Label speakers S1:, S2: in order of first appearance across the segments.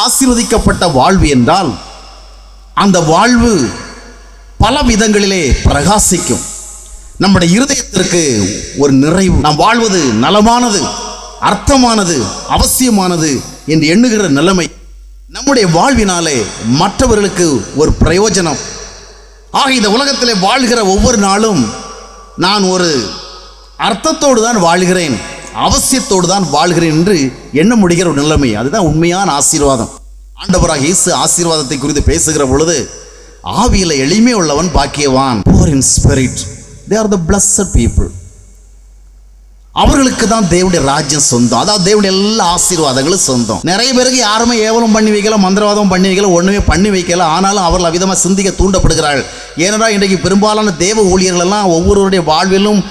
S1: ஆசீர்வதிக்கப்பட்ட வாழ்வு என்றால் அந்த வாழ்வு பல விதங்களிலே பிரகாசிக்கும். நம்முடைய இருதயத்திற்கு ஒரு நிறைவு, நாம் வாழ்வது நலமானது, அர்த்தமானது, அவசியமானது என்று எண்ணுகிற நிலைமை, நம்முடைய வாழ்வினாலே மற்றவர்களுக்கு ஒரு பிரயோஜனம். ஆக இந்த உலகத்திலே வாழ்கிற ஒவ்வொரு நாளும் நான் ஒரு அர்த்தத்தோடு தான் வாழ்கிறேன், அவசியத்தோடு தான் வாழ்கிறேன் என்று எண்ண முடிகிற ஒரு நிலைமை, அதுதான் உண்மையான ஆசீர்வாதம். ஆண்டவராக இயேசு ஆசீர்வாதத்தை குறித்து பேசுகிற பொழுது, ஆவியில எளிமை உள்ளவன் பாக்கியவான், poor in spirit, they are the blessed people. அவர்களுக்கு தான் தேவனுடைய ராஜ்யம் சொந்தம், அதாவது தேவனுடைய எல்லா ஆசீர்வாதங்களும் சொந்தம். நிறைய பேருக்கு யாருமே ஏவலும் பண்ணி வைக்கல, மந்திரவாதம் பண்ணி வைக்கல, ஒண்ணுமே பண்ணி வைக்கல. ஆனாலும் அவர்கள் அவ்விதமாக சிந்திக்க தூண்டப்படுகிறார்கள். ஏனென்றால் இன்றைக்கு பெரும்பாலான தேவ ஊழியர்கள் எல்லாம் ஒவ்வொருவருடைய வாழ்விலும்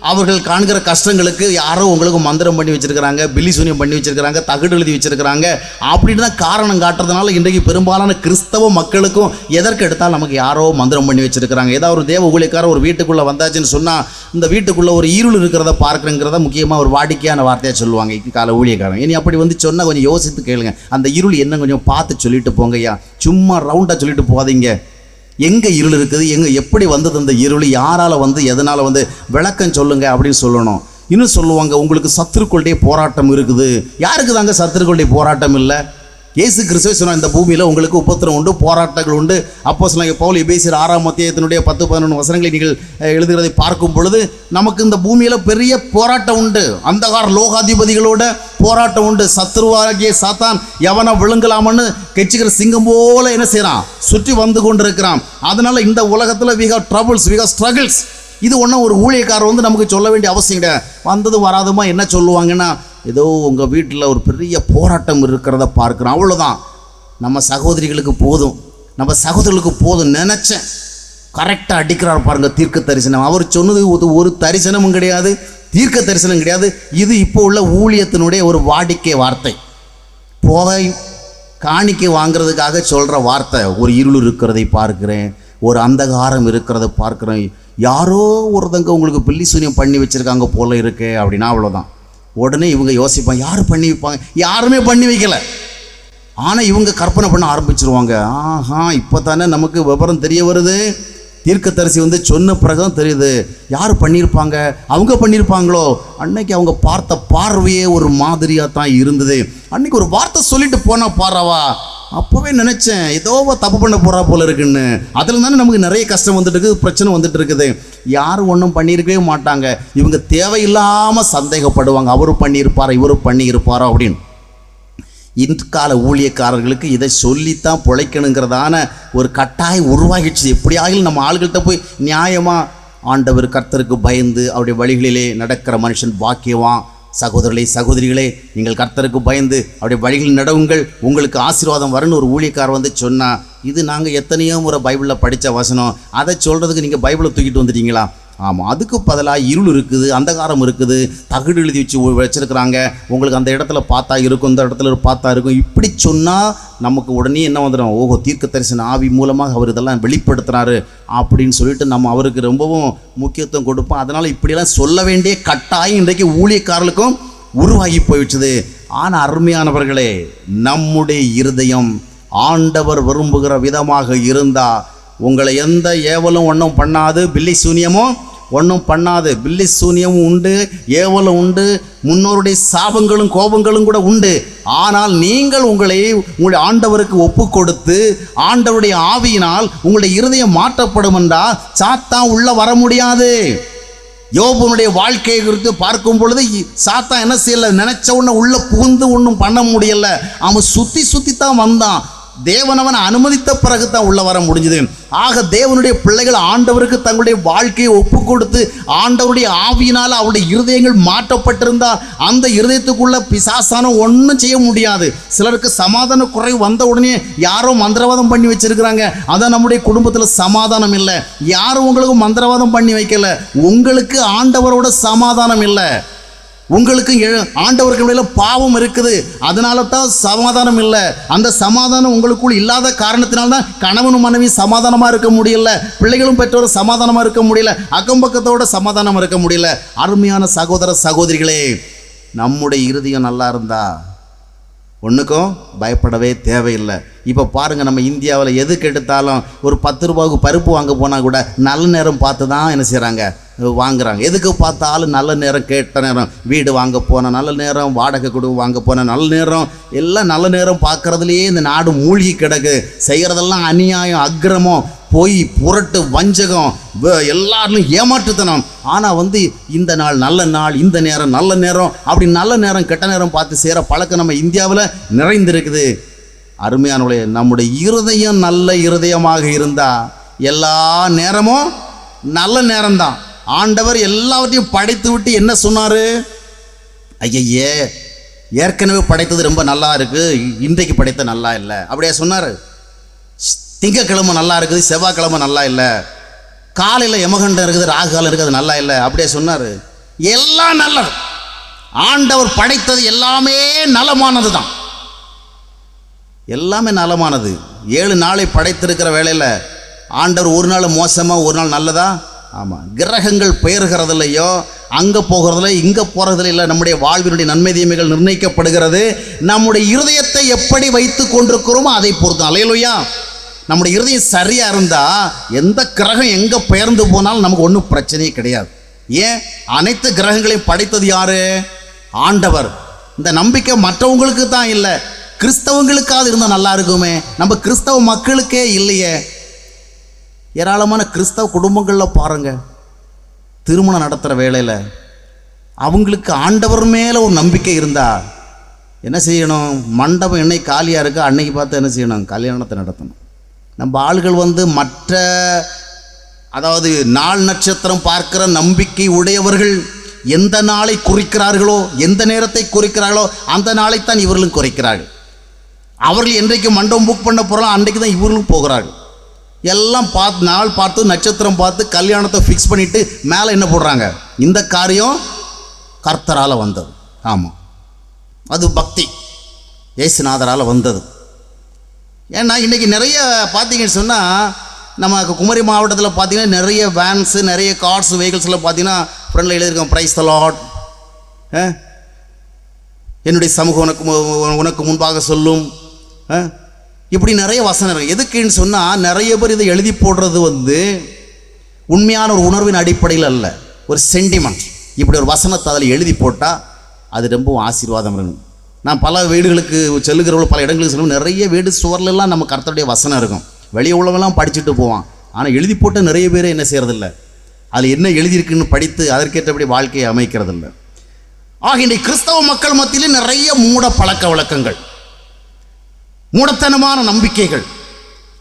S1: அவர்கள் காண்கிற கஷ்டங்களுக்கு யாரோ உங்களுக்கு மந்திரம் பண்ணி வச்சிருக்கிறாங்க, பில்லி சூனியம் பண்ணி வச்சிருக்கிறாங்க, தகடு எழுதி வச்சிருக்கிறாங்க அப்படின்னு தான் காரணம் காட்டுறதுனால இன்றைக்கு பெரும்பாலான கிறிஸ்தவ மக்களுக்கும் எதற்கு எடுத்தால் நமக்கு யாரோ மந்திரம் பண்ணி வச்சிருக்கிறாங்க. ஏதாவது ஒரு தேவ ஊழியக்காரர் ஒரு வீட்டுக்குள்ளே வந்தாச்சுன்னு சொன்னால் இந்த வீட்டுக்குள்ளே ஒரு இருள் இருக்கிறத பார்க்குறங்கிறத முக்கியமாக ஒரு வாடிக்கையான வார்த்தையாக சொல்லுவாங்க கால ஊழியக்காரன். இனி அப்படி வந்து சொன்னால் கொஞ்சம் யோசித்து கேளுங்க, அந்த இருள் என்ன கொஞ்சம் பார்த்து சொல்லிட்டு போங்கய்யா, சும்மா ரவுண்டாக சொல்லிட்டு போகாதீங்க. எங்கே இருள் இருக்குது, எங்கே எப்படி வந்தது அந்த இருள், யாரால் வந்து எதனால் வந்து விளக்கம் சொல்லுங்க அப்படின்னு சொல்லணும். இன்னும் சொல்லுவாங்க, உங்களுக்கு சத்துருக்களுடைய போராட்டம் இருக்குது. யாருக்கு தாங்க சத்துருக்களுடைய போராட்டம் இல்லை? இயேசு கிறிஸ்துவே சொன்ன, இந்த பூமியில் உங்களுக்கு உபத்திரம் உண்டு, போராட்டங்கள் உண்டு. அப்போஸ்தலனாகிய பவுல் எபேசியர் 6ஆம் அத்தியாயத்தினுடைய 10-11 வசனங்களை நீங்கள் எழுதுகிறதை பார்க்கும் பொழுது நமக்கு இந்த பூமியில் பெரிய போராட்டம் உண்டு. அந்தகார லோகாதிபதிகளோட போராட்டம் உண்டு. சத்துருவாகிய சாத்தான் எவனை விழுங்கலாமன்னு கெச்சிக்கிற சிங்கம் போல என்ன செய்யறான், சுற்றி வந்து கொண்டு இருக்கிறான். அதனால இந்த உலகத்தில் we have troubles, we have struggles. இது ஒன்றும் ஒரு ஊழியக்காரர் வந்து நமக்கு சொல்ல வேண்டிய அவசியம் கிடையாது. வந்தது வராதுமா என்ன சொல்லுவாங்கன்னா, ஏதோ உங்கள் வீட்டில் ஒரு பெரிய போராட்டம் இருக்கிறத பார்க்குறோம், அவ்வளோதான். நம்ம சகோதரிகளுக்கு போதும், நம்ம சகோதரிகளுக்கு போதும் நினச்சேன். கரெக்டாக அடிக்கிறார் பாருங்க தீர்க்க தரிசனம். அவர் சொன்னது ஒரு தரிசனமும் கிடையாது, தீர்க்க தரிசனம் கிடையாது. இது இப்போ உள்ள ஊழியத்தினுடைய ஒரு வாடிக்கை வார்த்தை. போய் காணிக்கை வாங்கிறதுக்காக சொல்கிற வார்த்தை. ஒரு இருள் இருக்கிறதை பார்க்குறேன், ஒரு அந்தகாரம் இருக்கிறத பார்க்குறேன், யாரோ ஒருத்தங்க உங்களுக்கு பில்லி சூனியம் பண்ணி வச்சுருக்காங்க போல இருக்கு அப்படின்னா அவ்வளோதான். உடனே இவங்க யோசிப்பாங்க, யார் பண்ணி வைப்பாங்க? யாருமே பண்ணி வைக்கல. ஆனால் இவங்க கற்பனை பண்ண ஆரம்பிச்சிருவாங்க. ஆஹா, இப்போ தானே நமக்கு விவரம் தெரிய வருது, தீர்க்கதரிசி வந்து சொன்ன பிறகுதான் தெரியுது யார் பண்ணியிருப்பாங்க, அவங்க பண்ணியிருப்பாங்களோ. அன்னைக்கு அவங்க பார்த்த பார்வையே ஒரு மாதிரியாக தான் இருந்தது. அன்னைக்கு ஒரு வார்த்தை சொல்லிட்டு போனா பாராவா, அப்போவே நினச்சேன் ஏதோ தப்பு பண்ண போகிறா போல இருக்குன்னு. அதில் தானே நமக்கு நிறைய கஷ்டம் வந்துட்டு இருக்குது, பிரச்சனை வந்துட்டு இருக்குது. யாரும் ஒன்றும் பண்ணியிருக்கவே மாட்டாங்க. இவங்க தேவையில்லாமல் சந்தேகப்படுவாங்க, அவரும் பண்ணியிருப்பாரா இவரும் பண்ணியிருப்பாரோ அப்படின்னு. இந்த கால ஊழியக்காரர்களுக்கு இதை சொல்லித்தான் பிழைக்கணுங்கிறதான ஒரு கட்டாயம் உருவாகிடுச்சு. எப்படியாகிலும் நம்ம ஆளுகள்கிட்ட போய் நியாயமாக ஆண்டவர் கர்த்தருக்கு பயந்து அவருடைய வழிகளிலே நடக்கிற மனுஷன் பாக்கியவான். சகோதரர்களே சகோதரிகளே, நீங்கள் கர்த்தருக்கு பயந்து அவருடைய வழிகளில் நடவுங்கள், உங்களுக்கு ஆசீர்வாதம் வரும்னு ஒரு ஊழியக்காரர் வந்து சொன்னால், இது நாங்கள் எத்தனையோ முறை பைபிளில் படித்த வசனம், அதை சொல்கிறதுக்கு நீங்கள் பைபிளை தூக்கிட்டு வந்துட்டீங்களா? ஆமாம், அதுக்கு பதிலாக இருள் இருக்குது, அந்தகாரம் இருக்குது, தகடு எழுதி வச்சுருக்கிறாங்க. உங்களுக்கு அந்த இடத்துல பார்த்தா இருக்கும், இந்த இடத்துல பார்த்தா இருக்கும். இப்படி சொன்னால் நமக்கு உடனே என்ன வந்துடும், ஓஹோ தீர்க்க தரிசன ஆவி மூலமாக அவர் இதெல்லாம் வெளிப்படுத்துகிறாரு அப்படின்னு சொல்லிட்டு நம்ம அவருக்கு ரொம்பவும் முக்கியத்துவம் கொடுப்போம். அதனால் இப்படியெல்லாம் சொல்ல வேண்டிய கட்டாயம் இன்றைக்கு ஊழியக்காரர்களுக்கும் உருவாகி போயிடுச்சுது. ஆனால் அருமையானவர்களே, நம்முடைய இருதயம் ஆண்டவர் விரும்புகிற விதமாக இருந்தால் உங்களை எந்த ஏவலும் ஒன்றும் பண்ணாது, பில்லி சூனியமும் ஒன்றும் பண்ணாது. பில்லி சூனியமும் உண்டு, ஏவலும் உண்டு, முன்னோருடைய சாபங்களும் கோபங்களும் கூட உண்டு. ஆனால் நீங்கள் உங்களுடைய ஆண்டவருக்கு ஒப்பு கொடுத்து ஆண்டவருடைய ஆவியினால் உங்களுடைய இருதயம் மாற்றப்படும் என்றால் சாத்தான் உள்ள வர முடியாது. யோபனுடைய வாழ்க்கையை குறித்து பார்க்கும் பொழுது சாத்தான் என்ன செய்யல, நினைச்ச உடனே உள்ள புகுந்து ஒன்றும் பண்ண முடியல. அவன் சுத்தி தான் வந்தான். தேவனவன் அனுமதித்த பிறகு தான் உள்ள வர முடிஞ்சது. ஆக தேவனுடைய பிள்ளைகள் ஆண்டவருக்கு தங்களுடைய வாழ்க்கையை ஒப்பு கொடுத்து ஆண்டவருடைய ஆவியினால் அவருடைய இருதயங்கள் மாற்றப்பட்டிருந்தால் அந்த இருதயத்துக்குள்ள பிசாசான ஒன்றும் செய்ய முடியாது. சிலருக்கு சமாதான குறைவு வந்த உடனே யாரோ மந்திரவாதம் பண்ணி வச்சிருக்கிறாங்க, அதான் நம்முடைய குடும்பத்தில் சமாதானம் இல்லை. யாரும் உங்களுக்கு மந்திரவாதம் பண்ணி வைக்கல, உங்களுக்கு ஆண்டவரோட சமாதானம் இல்லை. உங்களுக்கு ஆண்டவருக்கு இடையில பாவம் இருக்குது, அதனால தான் சமாதானம் இல்லை. அந்த சமாதானம் உங்களுக்குள் இல்லாத காரணத்தினால்தான் கணவனும் மனைவி சமாதானமாக இருக்க முடியல, பிள்ளைகளும் பெற்றோரும் சமாதானமாக இருக்க முடியல, அக்கம் பக்கத்தோட சமாதானம் இருக்க முடியல. அருமையான சகோதர சகோதரிகளே, நம்முடைய இருதயம் நல்லா இருந்தா ஒன்றுக்கும் பயப்படவே தேவையில்லை. இப்போ பாருங்கள், நம்ம இந்தியாவில் எதுக்கு எடுத்தாலும் ஒரு 10 ரூபாவுக்கு பருப்பு வாங்க போனால் கூட நல்ல நேரம் பார்த்து தான் என்ன செய்கிறாங்க, வாங்குறாங்க. எதுக்கு பார்த்தாலும் நல்ல நேரம், கேட்ட நேரம், வீடு வாங்க போன நல்ல நேரம், வாடகை கொடு வாங்க போன நல்ல நேரம், எல்லாம் நல்ல நேரம் பார்க்குறதுலையே இந்த நாடு மூழ்கி கிடக்கு. செய்கிறதெல்லாம் அநியாயம், அக்கிரமம், பொய், புரட்டு, வஞ்சகம், எல்லாரும் ஏமாற்றுத்தனம். ஆனால் இந்த நாள் நல்ல நாள், இந்த நேரம் நல்ல நேரம், அப்படி நல்ல நேரம் கெட்ட நேரம் பார்த்து செய்கிற பழக்கம் நம்ம இந்தியாவில் நிறைந்திருக்குது. அருமையானவர்களே, நம்முடைய இருதயம் நல்ல இருதயமாக இருந்தால் எல்லா நேரமும் நல்ல நேரம்தான். ஆண்டவர் எல்லாவற்றையும் படைத்து விட்டு என்ன சொன்னார்? ஐயே, ஏற்கனவே படைத்தது ரொம்ப நல்லா இருக்குது, இன்றைக்கு படைத்த நல்லா இல்லை அப்படியே சொன்னார். திங்கக்கிழமை நல்லா இருக்குது, செவ்வாய்க்கிழமை நல்லா இல்லை, காலையில் யமகண்டம் இருக்குது, ராகுகாலம் இருக்குது, நல்லா இல்லை அப்படியே சொன்னார். எல்லாம் நல்லது. ஆண்டவர் படைத்தது எல்லாமே நலமானது தான், எல்லாமே நலமானது. 7 நாளை படைத்திருக்கிற வேளையில் ஆண்டவர் ஒரு நாள் மோசமாக ஒரு நாள் நல்லதா? ஆமாம். கிரகங்கள் பெயர்கிறது இல்லையோ, அங்கே போகிறதில்ல, இங்கே போகிறதில்ல, இல்லை. நம்முடைய வாழ்வினுடைய நன்மை தீமைகள் நிர்ணயிக்கப்படுகிறது நம்முடைய இருதயத்தை எப்படி வைத்து கொண்டிருக்கிறோமோ அதை பொறுத்து. அல்லேலூயா. நம்முடைய இருதயம் சரியாக இருந்தால் எந்த கிரகம் எங்கே பெயர்ந்து போனாலும் நமக்கு ஒன்றும் பிரச்சனையே கிடையாது. ஏன்? அனைத்து கிரகங்களையும் படைத்தது யாரு? ஆண்டவர். இந்த நம்பிக்கை மற்றவங்களுக்கு தான் இல்லை, கிறிஸ்தவங்களுக்காவது இருந்தால் நல்லா இருக்குமே. நம்ம கிறிஸ்தவ மக்களுக்கே இல்லையே. ஏராளமான கிறிஸ்தவ குடும்பங்களில் பாருங்கள், திருமணம் நடத்துகிற வேளையில் அவங்களுக்கு ஆண்டவர் மேலே ஒரு நம்பிக்கை இருந்தால் என்ன செய்யணும்? மண்டபம் என்னைக்கு காலியாக இருக்கோ அன்னைக்கு பார்த்து என்ன செய்யணும்? கல்யாணத்தை நடத்தணும். நம்ம ஆள்கள் மற்ற, அதாவது நாள் நட்சத்திரம் பார்க்கிற நம்பிக்கை உடையவர்கள் எந்த நாளை குறிக்கிறார்களோ, எந்த நேரத்தை குறிக்கிறார்களோ அந்த நாளைத்தான் இவர்களும் குறைக்கிறார்கள். அவர்கள் என்றைக்கு மண்டபம் புக் பண்ண போகிறாலும் அன்றைக்கு தான் இவர்களும் போகிறார்கள். எல்லாம் பார்த்து, நாள் பார்த்து, நட்சத்திரம் பார்த்து கல்யாணத்தை ஃபிக்ஸ் பண்ணிவிட்டு மேலே என்ன போடுறாங்க? இந்த காரியம் கர்த்தரால் வந்தது. ஆமாம், அது பக்தி, இயேசுநாதரால் வந்தது. ஏன்னா இன்றைக்கி நிறைய பார்த்தீங்கன்னு சொன்னால், நம்ம குமரி மாவட்டத்தில் பார்த்தீங்கன்னா நிறைய வேன்ஸு, நிறைய கார்ஸ், வெஹிக்கிள்ஸில் பார்த்தீங்கன்னா ஃப்ரெண்டில் எழுதியிருக்கோம், பிரைஸ் தி லார்ட், என்னுடைய சமூகம் உனக்கு முன்பாக சொல்லும், இப்படி நிறைய வசனம் இருக்குது. எதுக்குன்னு சொன்னால், நிறைய பேர் இதை எழுதி போடுறது உண்மையான ஒரு உணர்வின் அடிப்படையில் அல்ல, ஒரு சென்டிமெண்ட். இப்படி ஒரு வசனத்தை அதில் எழுதி போட்டால் அது ரொம்ப ஆசீர்வாதம் இருக்கும். நான் பல வீடுகளுக்கு செல்லுகிறவங்களும் பல இடங்களுக்கு செல்லும், நிறைய வீடு சுவர்லெல்லாம் நம்ம கர்த்தருடைய வசனம் இருக்கும். வெளியே உள்ளவெல்லாம் படிச்சுட்டு போவான். ஆனால் எழுதி போட்ட நிறைய பேர் என்ன செய்கிறதில்ல, அதில் என்ன எழுதியிருக்குன்னு படித்து அதற்கேற்றபடி வாழ்க்கையை அமைக்கிறதில்ல. ஆக இன்றைக்கு கிறிஸ்தவ மக்கள் மத்தியிலே நிறைய மூட பழக்க வழக்கங்கள், மூடத்தனமான நம்பிக்கைகள்.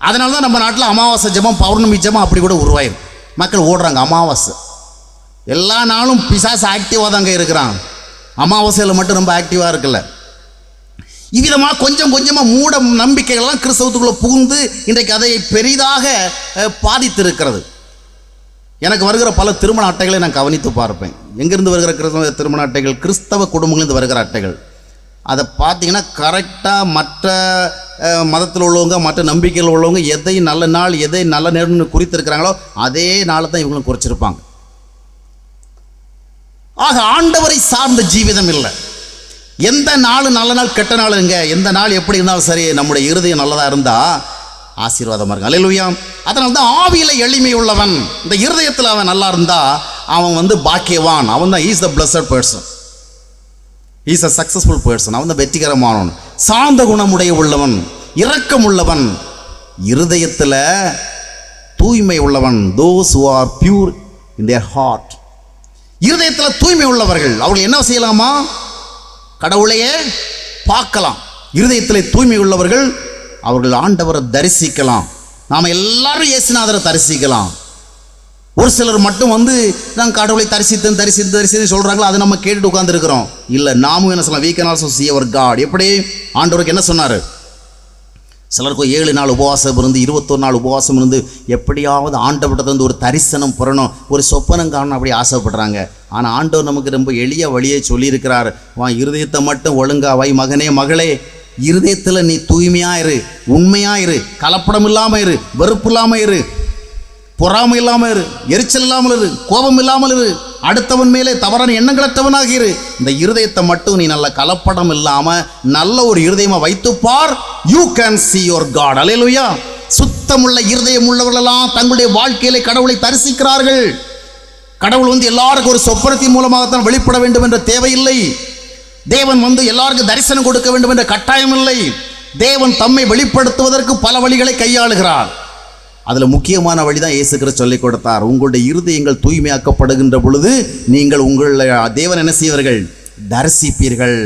S1: அதனால தான் நம்ம நாட்டில் அமாவாசை ஜெபம், பௌர்ணமி ஜெபம் அப்படி கூட உருவாயிரும். மக்கள் ஓடுறாங்க. அமாவாசை எல்லா நாளும் பிசாசு ஆக்டிவாக தாங்க இருக்கிறான், அமாவாசையில் மட்டும் ரொம்ப ஆக்டிவாக இருக்குல்ல. இவ்விதமாக கொஞ்சம் கொஞ்சமாக மூட நம்பிக்கைகள்லாம் கிறிஸ்தவத்துக்குள்ளே புகுந்து இன்றைக்கு அதை பெரிதாக பாதித்திருக்கிறது. எனக்கு வருகிற பல திருமண அட்டைகளை நான் கவனித்து பார்ப்பேன். எங்கேருந்து வருகிற கிறிஸ்தவ திருமண அட்டைகள்? கிறிஸ்தவ குடும்பங்கள்லேருந்து வருகிற அட்டைகள். அதை பார்த்தீங்கன்னா கரெக்டாக மற்ற மதத்தில் உள்ளவங்க, மற்ற நம்பிக்கையில் உள்ளவங்க எதை நல்ல நாள், எதை நல்ல நேரம்னு குறித்திருக்கிறாங்களோ அதே நாளை தான் இவங்களும் குறிச்சிருப்பாங்க. ஆக ஆண்டவரை சார்ந்த ஜீவிதம் இல்லை. எந்த நாள் நல்ல நாள் கெட்ட நாளுங்க, எந்த நாள் எப்படி இருந்தாலும் சரி, நம்முடைய இருதயம் நல்லதாக இருந்தால் ஆசீர்வாதமாக இருக்கும். அல்லேலூயா. அதனால தான் ஆவியில எளிமை உள்ளவன், இந்த இருதயத்தில் அவன் நல்லா இருந்தால் அவன் பாக்கியவான். அவன் தான் is the blessed person, is a successful person. அவன் தான் வெற்றிகரமானவன். சாந்த குணமுடைய உள்ளவன், இரக்கம் உள்ளவன், இருதயத்தில் தூய்மை உள்ளவன். those who are pure in their heart. இருதயத்தில் தூய்மை உள்ளவர்கள் அவர்கள் என்ன செய்யலாமா? கடவுளையே பார்க்கலாம். இருதயத்தில் தூய்மை உள்ளவர்கள் அவர்கள் ஆண்டவரை தரிசிக்கலாம். நாம் எல்லாரும் இயேசுநாதரை தரிசிக்கலாம். ஒரு சிலர் மட்டும் நான் கடவுளை தரிசித்து சொல்கிறாங்களோ அதை நம்ம கேட்டுட்டு உட்காந்துருக்கிறோம். இல்லை, நாமும் என்ன சொல்லலாம்? we can also see our God. எப்படி? ஆண்டவருக்கு என்ன சொன்னார்? சிலருக்கு 7 நாள் உபவாசம் இருந்து 21 நாள் உபவாசம் இருந்து எப்படியாவது ஆண்டவர்கிட்ட ஒரு தரிசனம் பெறணும், ஒரு சொப்பனம் காணணும் அப்படி ஆசைப்படுறாங்க. ஆனால் ஆண்டவர் நமக்கு ரொம்ப எளிய வழியை சொல்லியிருக்கிறார். இருதயத்தை மட்டும் ஒழுங்காவை மகனே மகளே, இருதயத்தில் நீ தூய்மையாயிரு, உண்மையாயிரு, கலப்படம் இல்லாமல் இரு, வெறுப்பு இல்லாமல் இரு, பொறாமை இல்லாமல் இரு, எரிச்சல் இல்லாமல் இரு, கோபம் இல்லாமல் இரு, அடுத்தவன் மேலே தவறான எண்ணங்களற்றவனாக இரு. இந்த இருதயத்தை மட்டும் நீ நல்ல கலப்படம் இல்லாம நல்ல ஒரு இருதயமா வைத்துப்பார். You can see your God. அல்லேலூயா. சுத்தமுள்ள இருதயம் உள்ளவர்களெல்லாம் தங்களுடைய வாழ்க்கையிலே கடவுளை தரிசிக்கிறார்கள். கடவுள் எல்லாருக்கும் ஒரு சொப்பனத்தின் மூலமாகத்தான் வெளிப்பட வேண்டும் என்ற தேவையில்லை. தேவன் எல்லாருக்கும் தரிசனம் கொடுக்க வேண்டும் என்ற கட்டாயம் இல்லை. தேவன் தம்மை வெளிப்படுத்துவதற்கு பல வழிகளை கையாளுகிறார். அதில் முக்கியமான வழிதான் இயேசு கிறிஸ்து சொல்லிக் கொடுத்தார். உங்களுடைய இருதயங்கள் தூய்மையாக்கப்படுகின்ற பொழுது நீங்கள் உங்களுடைய தேவன் என்ன செய்வீர்கள்? தரிசிப்பீர்கள்.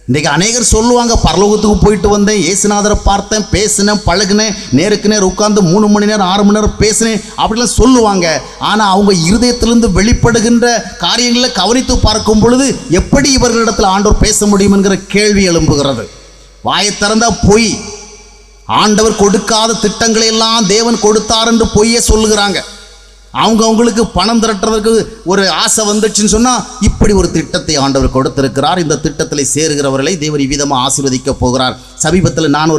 S1: இன்றைக்கு அநேகர் சொல்லுவாங்க, பரலோகத்துக்கு போயிட்டு வந்தேன், இயேசுநாதரை பார்த்தேன், பேசினேன், பழகினேன், நேருக்கு நேர் உட்கார்ந்து 3 மணி நேரம் 6 மணி நேரம் பேசினேன் அப்படிலாம் சொல்லுவாங்க. ஆனால் அவங்க இருதயத்திலிருந்து வெளிப்படுகின்ற காரியங்களை கவனித்து பார்க்கும் பொழுது எப்படி இவர்களிடத்தில் ஆண்டவர் பேச முடியும் என்கிற கேள்வி எழும்புகிறது. வாயை திறந்தா பொய். ஆண்டவர் கொடுக்காத திட்டங்களை எல்லாம் தேவன் கொடுத்தார் என்று பொய்யே சொல்லுகிறாங்க. அவங்களுக்கு பணம் திரட்டுறதுக்கு ஒரு ஆசை வந்துச்சுன்னு சொன்னால் இப்படி ஒரு திட்டத்தை ஆண்டவர் கொடுத்திருக்கிறார், இந்த திட்டத்தில் சேருகிறவர்களை தேவன் இவ்விதமாக ஆசீர்வதிக்க போகிறார். சமீபத்தில் நான்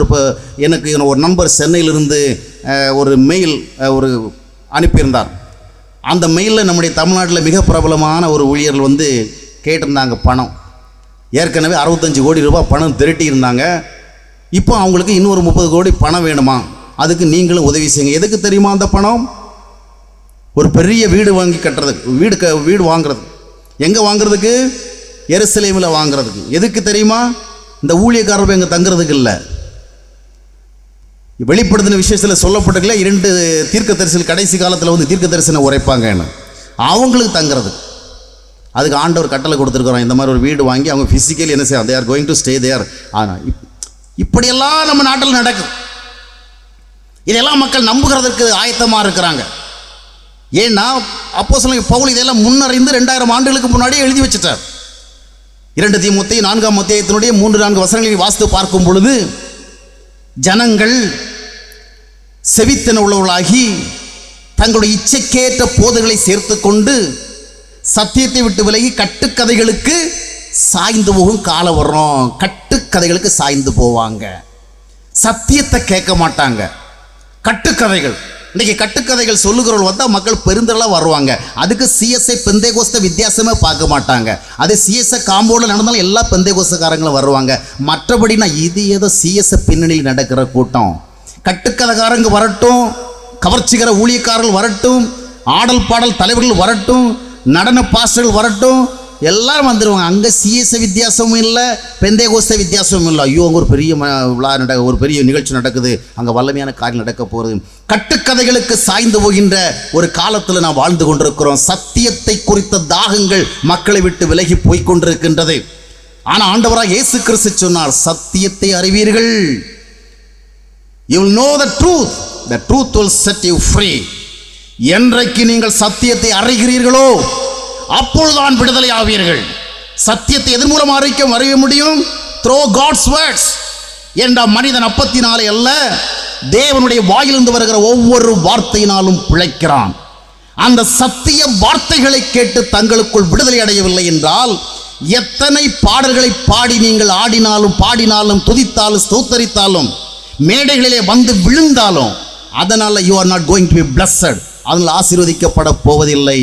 S1: எனக்கு ஒரு நண்பர் சென்னையிலிருந்து ஒரு மெயில் அனுப்பியிருந்தார். அந்த மெயிலில் நம்முடைய தமிழ்நாட்டில் மிக பிரபலமான ஒரு ஊழியர்கள் கேட்டிருந்தாங்க பணம். ஏற்கனவே 65 கோடி ரூபாய் பணம் திரட்டி இருந்தாங்க. இப்போ அவங்களுக்கு இன்னொரு 30 கோடி பணம் வேணுமா, அதுக்கு நீங்களும் உதவி செய்யுங்க. எதுக்கு தெரியுமா அந்த பணம்? ஒரு பெரிய வீடு வாங்கி கட்டுறதுக்கு, வீடு வாங்குறது. எங்கே வாங்குறதுக்கு? எருசலேமில் வாங்குறதுக்கு. எதுக்கு தெரியுமா? இந்த ஊழியக்காரர்கள் எங்கே தங்குறதுக்கு இல்லை. வெளிப்படுத்தின விஷயத்தில் சொல்லப்பட்டிருக்கல, 2 தீர்க்க தரிசனம் கடைசி காலத்தில் தீர்க்க தரிசனம் உரைப்பாங்கன்னு, அவங்களுக்கு தங்குறதுக்கு. அதுக்கு ஆண்டவர் கட்டளை கொடுத்துருக்குறோம். இந்த மாதிரி ஒரு வீடு வாங்கி அவங்க ஃபிசிக்கலி என்ன செய்ய, they are going to stay there. ஆனால் இப்படியெல்லாம் நம்ம நாட்டில் நடக்கும். இதெல்லாம் மக்கள் நம்புகிறதுக்கு ஆயத்தமாக இருக்கிறாங்க. ஏன்னா அப்போஸ்தலன் பவுல் இதெல்லாம் முன்னறிந்து 2000 ஆண்டுகளுக்கு முன்னாடியே எழுதி வச்சுட்டார். 2 தீமோத்தேயு 4ஆம் அத்தியாயத்தினுடைய 3-4 வசனங்களை வாசித்து பார்க்கும் பொழுது, ஜனங்கள் செவித்தன உள்ளவர்களாகி தங்களுடைய இச்சைக்கேற்ற போதைகளை சேர்த்து கொண்டு சத்தியத்தை விட்டு விலகி கட்டுக்கதைகளுக்கு சாய்ந்து போகும் காலம் வரும். கட்டுக்கதைகளுக்கு சாய்ந்து போவாங்க, சத்தியத்தை கேட்க மாட்டாங்க. கட்டுக்கதைகள், இன்றைக்கி கட்டுக்கதைகள் சொல்லுகிறவர்கள் வந்தால் மக்கள் பெருந்தளவு வருவாங்க. அதுக்கு சிஎஸ்ஐ பெந்தேகோஸ்த வித்தியாசமே பார்க்க மாட்டாங்க. அது சிஎஸ்ஐ காம்பவுண்டில் நடந்தாலும் எல்லா பெந்தேகோஸ்தக்காரங்களும் வருவாங்க. மற்றபடினா இது ஏதோ சிஎஸ்ஐ பின்னணியில் நடக்கிற கூட்டம். கட்டுக்கதைக்காரங்க வரட்டும், கவர்ச்சிகர ஊழியக்காரர்கள் வரட்டும், ஆடல் பாடல் தலைவர்கள் வரட்டும், நடன பாஸ்டர்கள் வரட்டும், எல்லாரும் வந்துடுவாங்க. அங்கே சிஎஸ்ஐ வித்தியாசமும் இல்லை, பெந்தேகோஸ்த வித்தியாசமும் இல்லை. ஐயோ அங்கே ஒரு பெரிய விழா ஒரு பெரிய நிகழ்ச்சி நடக்குது, அங்கே வல்லமையான காரியம் நடக்க போகிறது. கட்டுக்கதைகளுக்கு சாய்ந்து போகின்ற ஒரு காலத்தில் நாம் வாழ்ந்து கொண்டிருக்கிறோம். சத்தியத்தை குறித்த தாகங்கள் மக்களை விட்டு விலகி போய்கொண்டிருக்கின்றது. ஆனால் ஆண்டவராக இயேசு கிறிஸ்து சொன்னார், சத்தியத்தை அறிவீர்கள். You will know the truth. The truth will set you free. என்றைக்கு நீங்கள் சத்தியத்தை அறிகிறீர்களோ அப்பொழுதுதான் விடுதலை ஆவீர்கள். சத்தியத்தை எதன் மூலம் அறிய முடியும்? through God's words. என்ற மனிதன் அப்பத்தினாலே அல்ல, தேவனுடைய வாயிலிருந்து வருகிற ஒவ்வொரு வார்த்தையினாலும் பிழைக்கிறான். அந்த சத்திய வார்த்தைகளை கேட்டு தங்களுக்குள் விடுதலை அடையவில்லை என்றால், எத்தனை பாடல்களை பாடி நீங்கள் ஆடினாலும் பாடினாலும் துதித்தாலும் ஸ்தோத்தரித்தாலும் மேடைகளிலே விழுந்தாலும் அதனால you are not going to be blessed. அதனால் ஆசீர்வதிக்கப்பட போவதில்லை.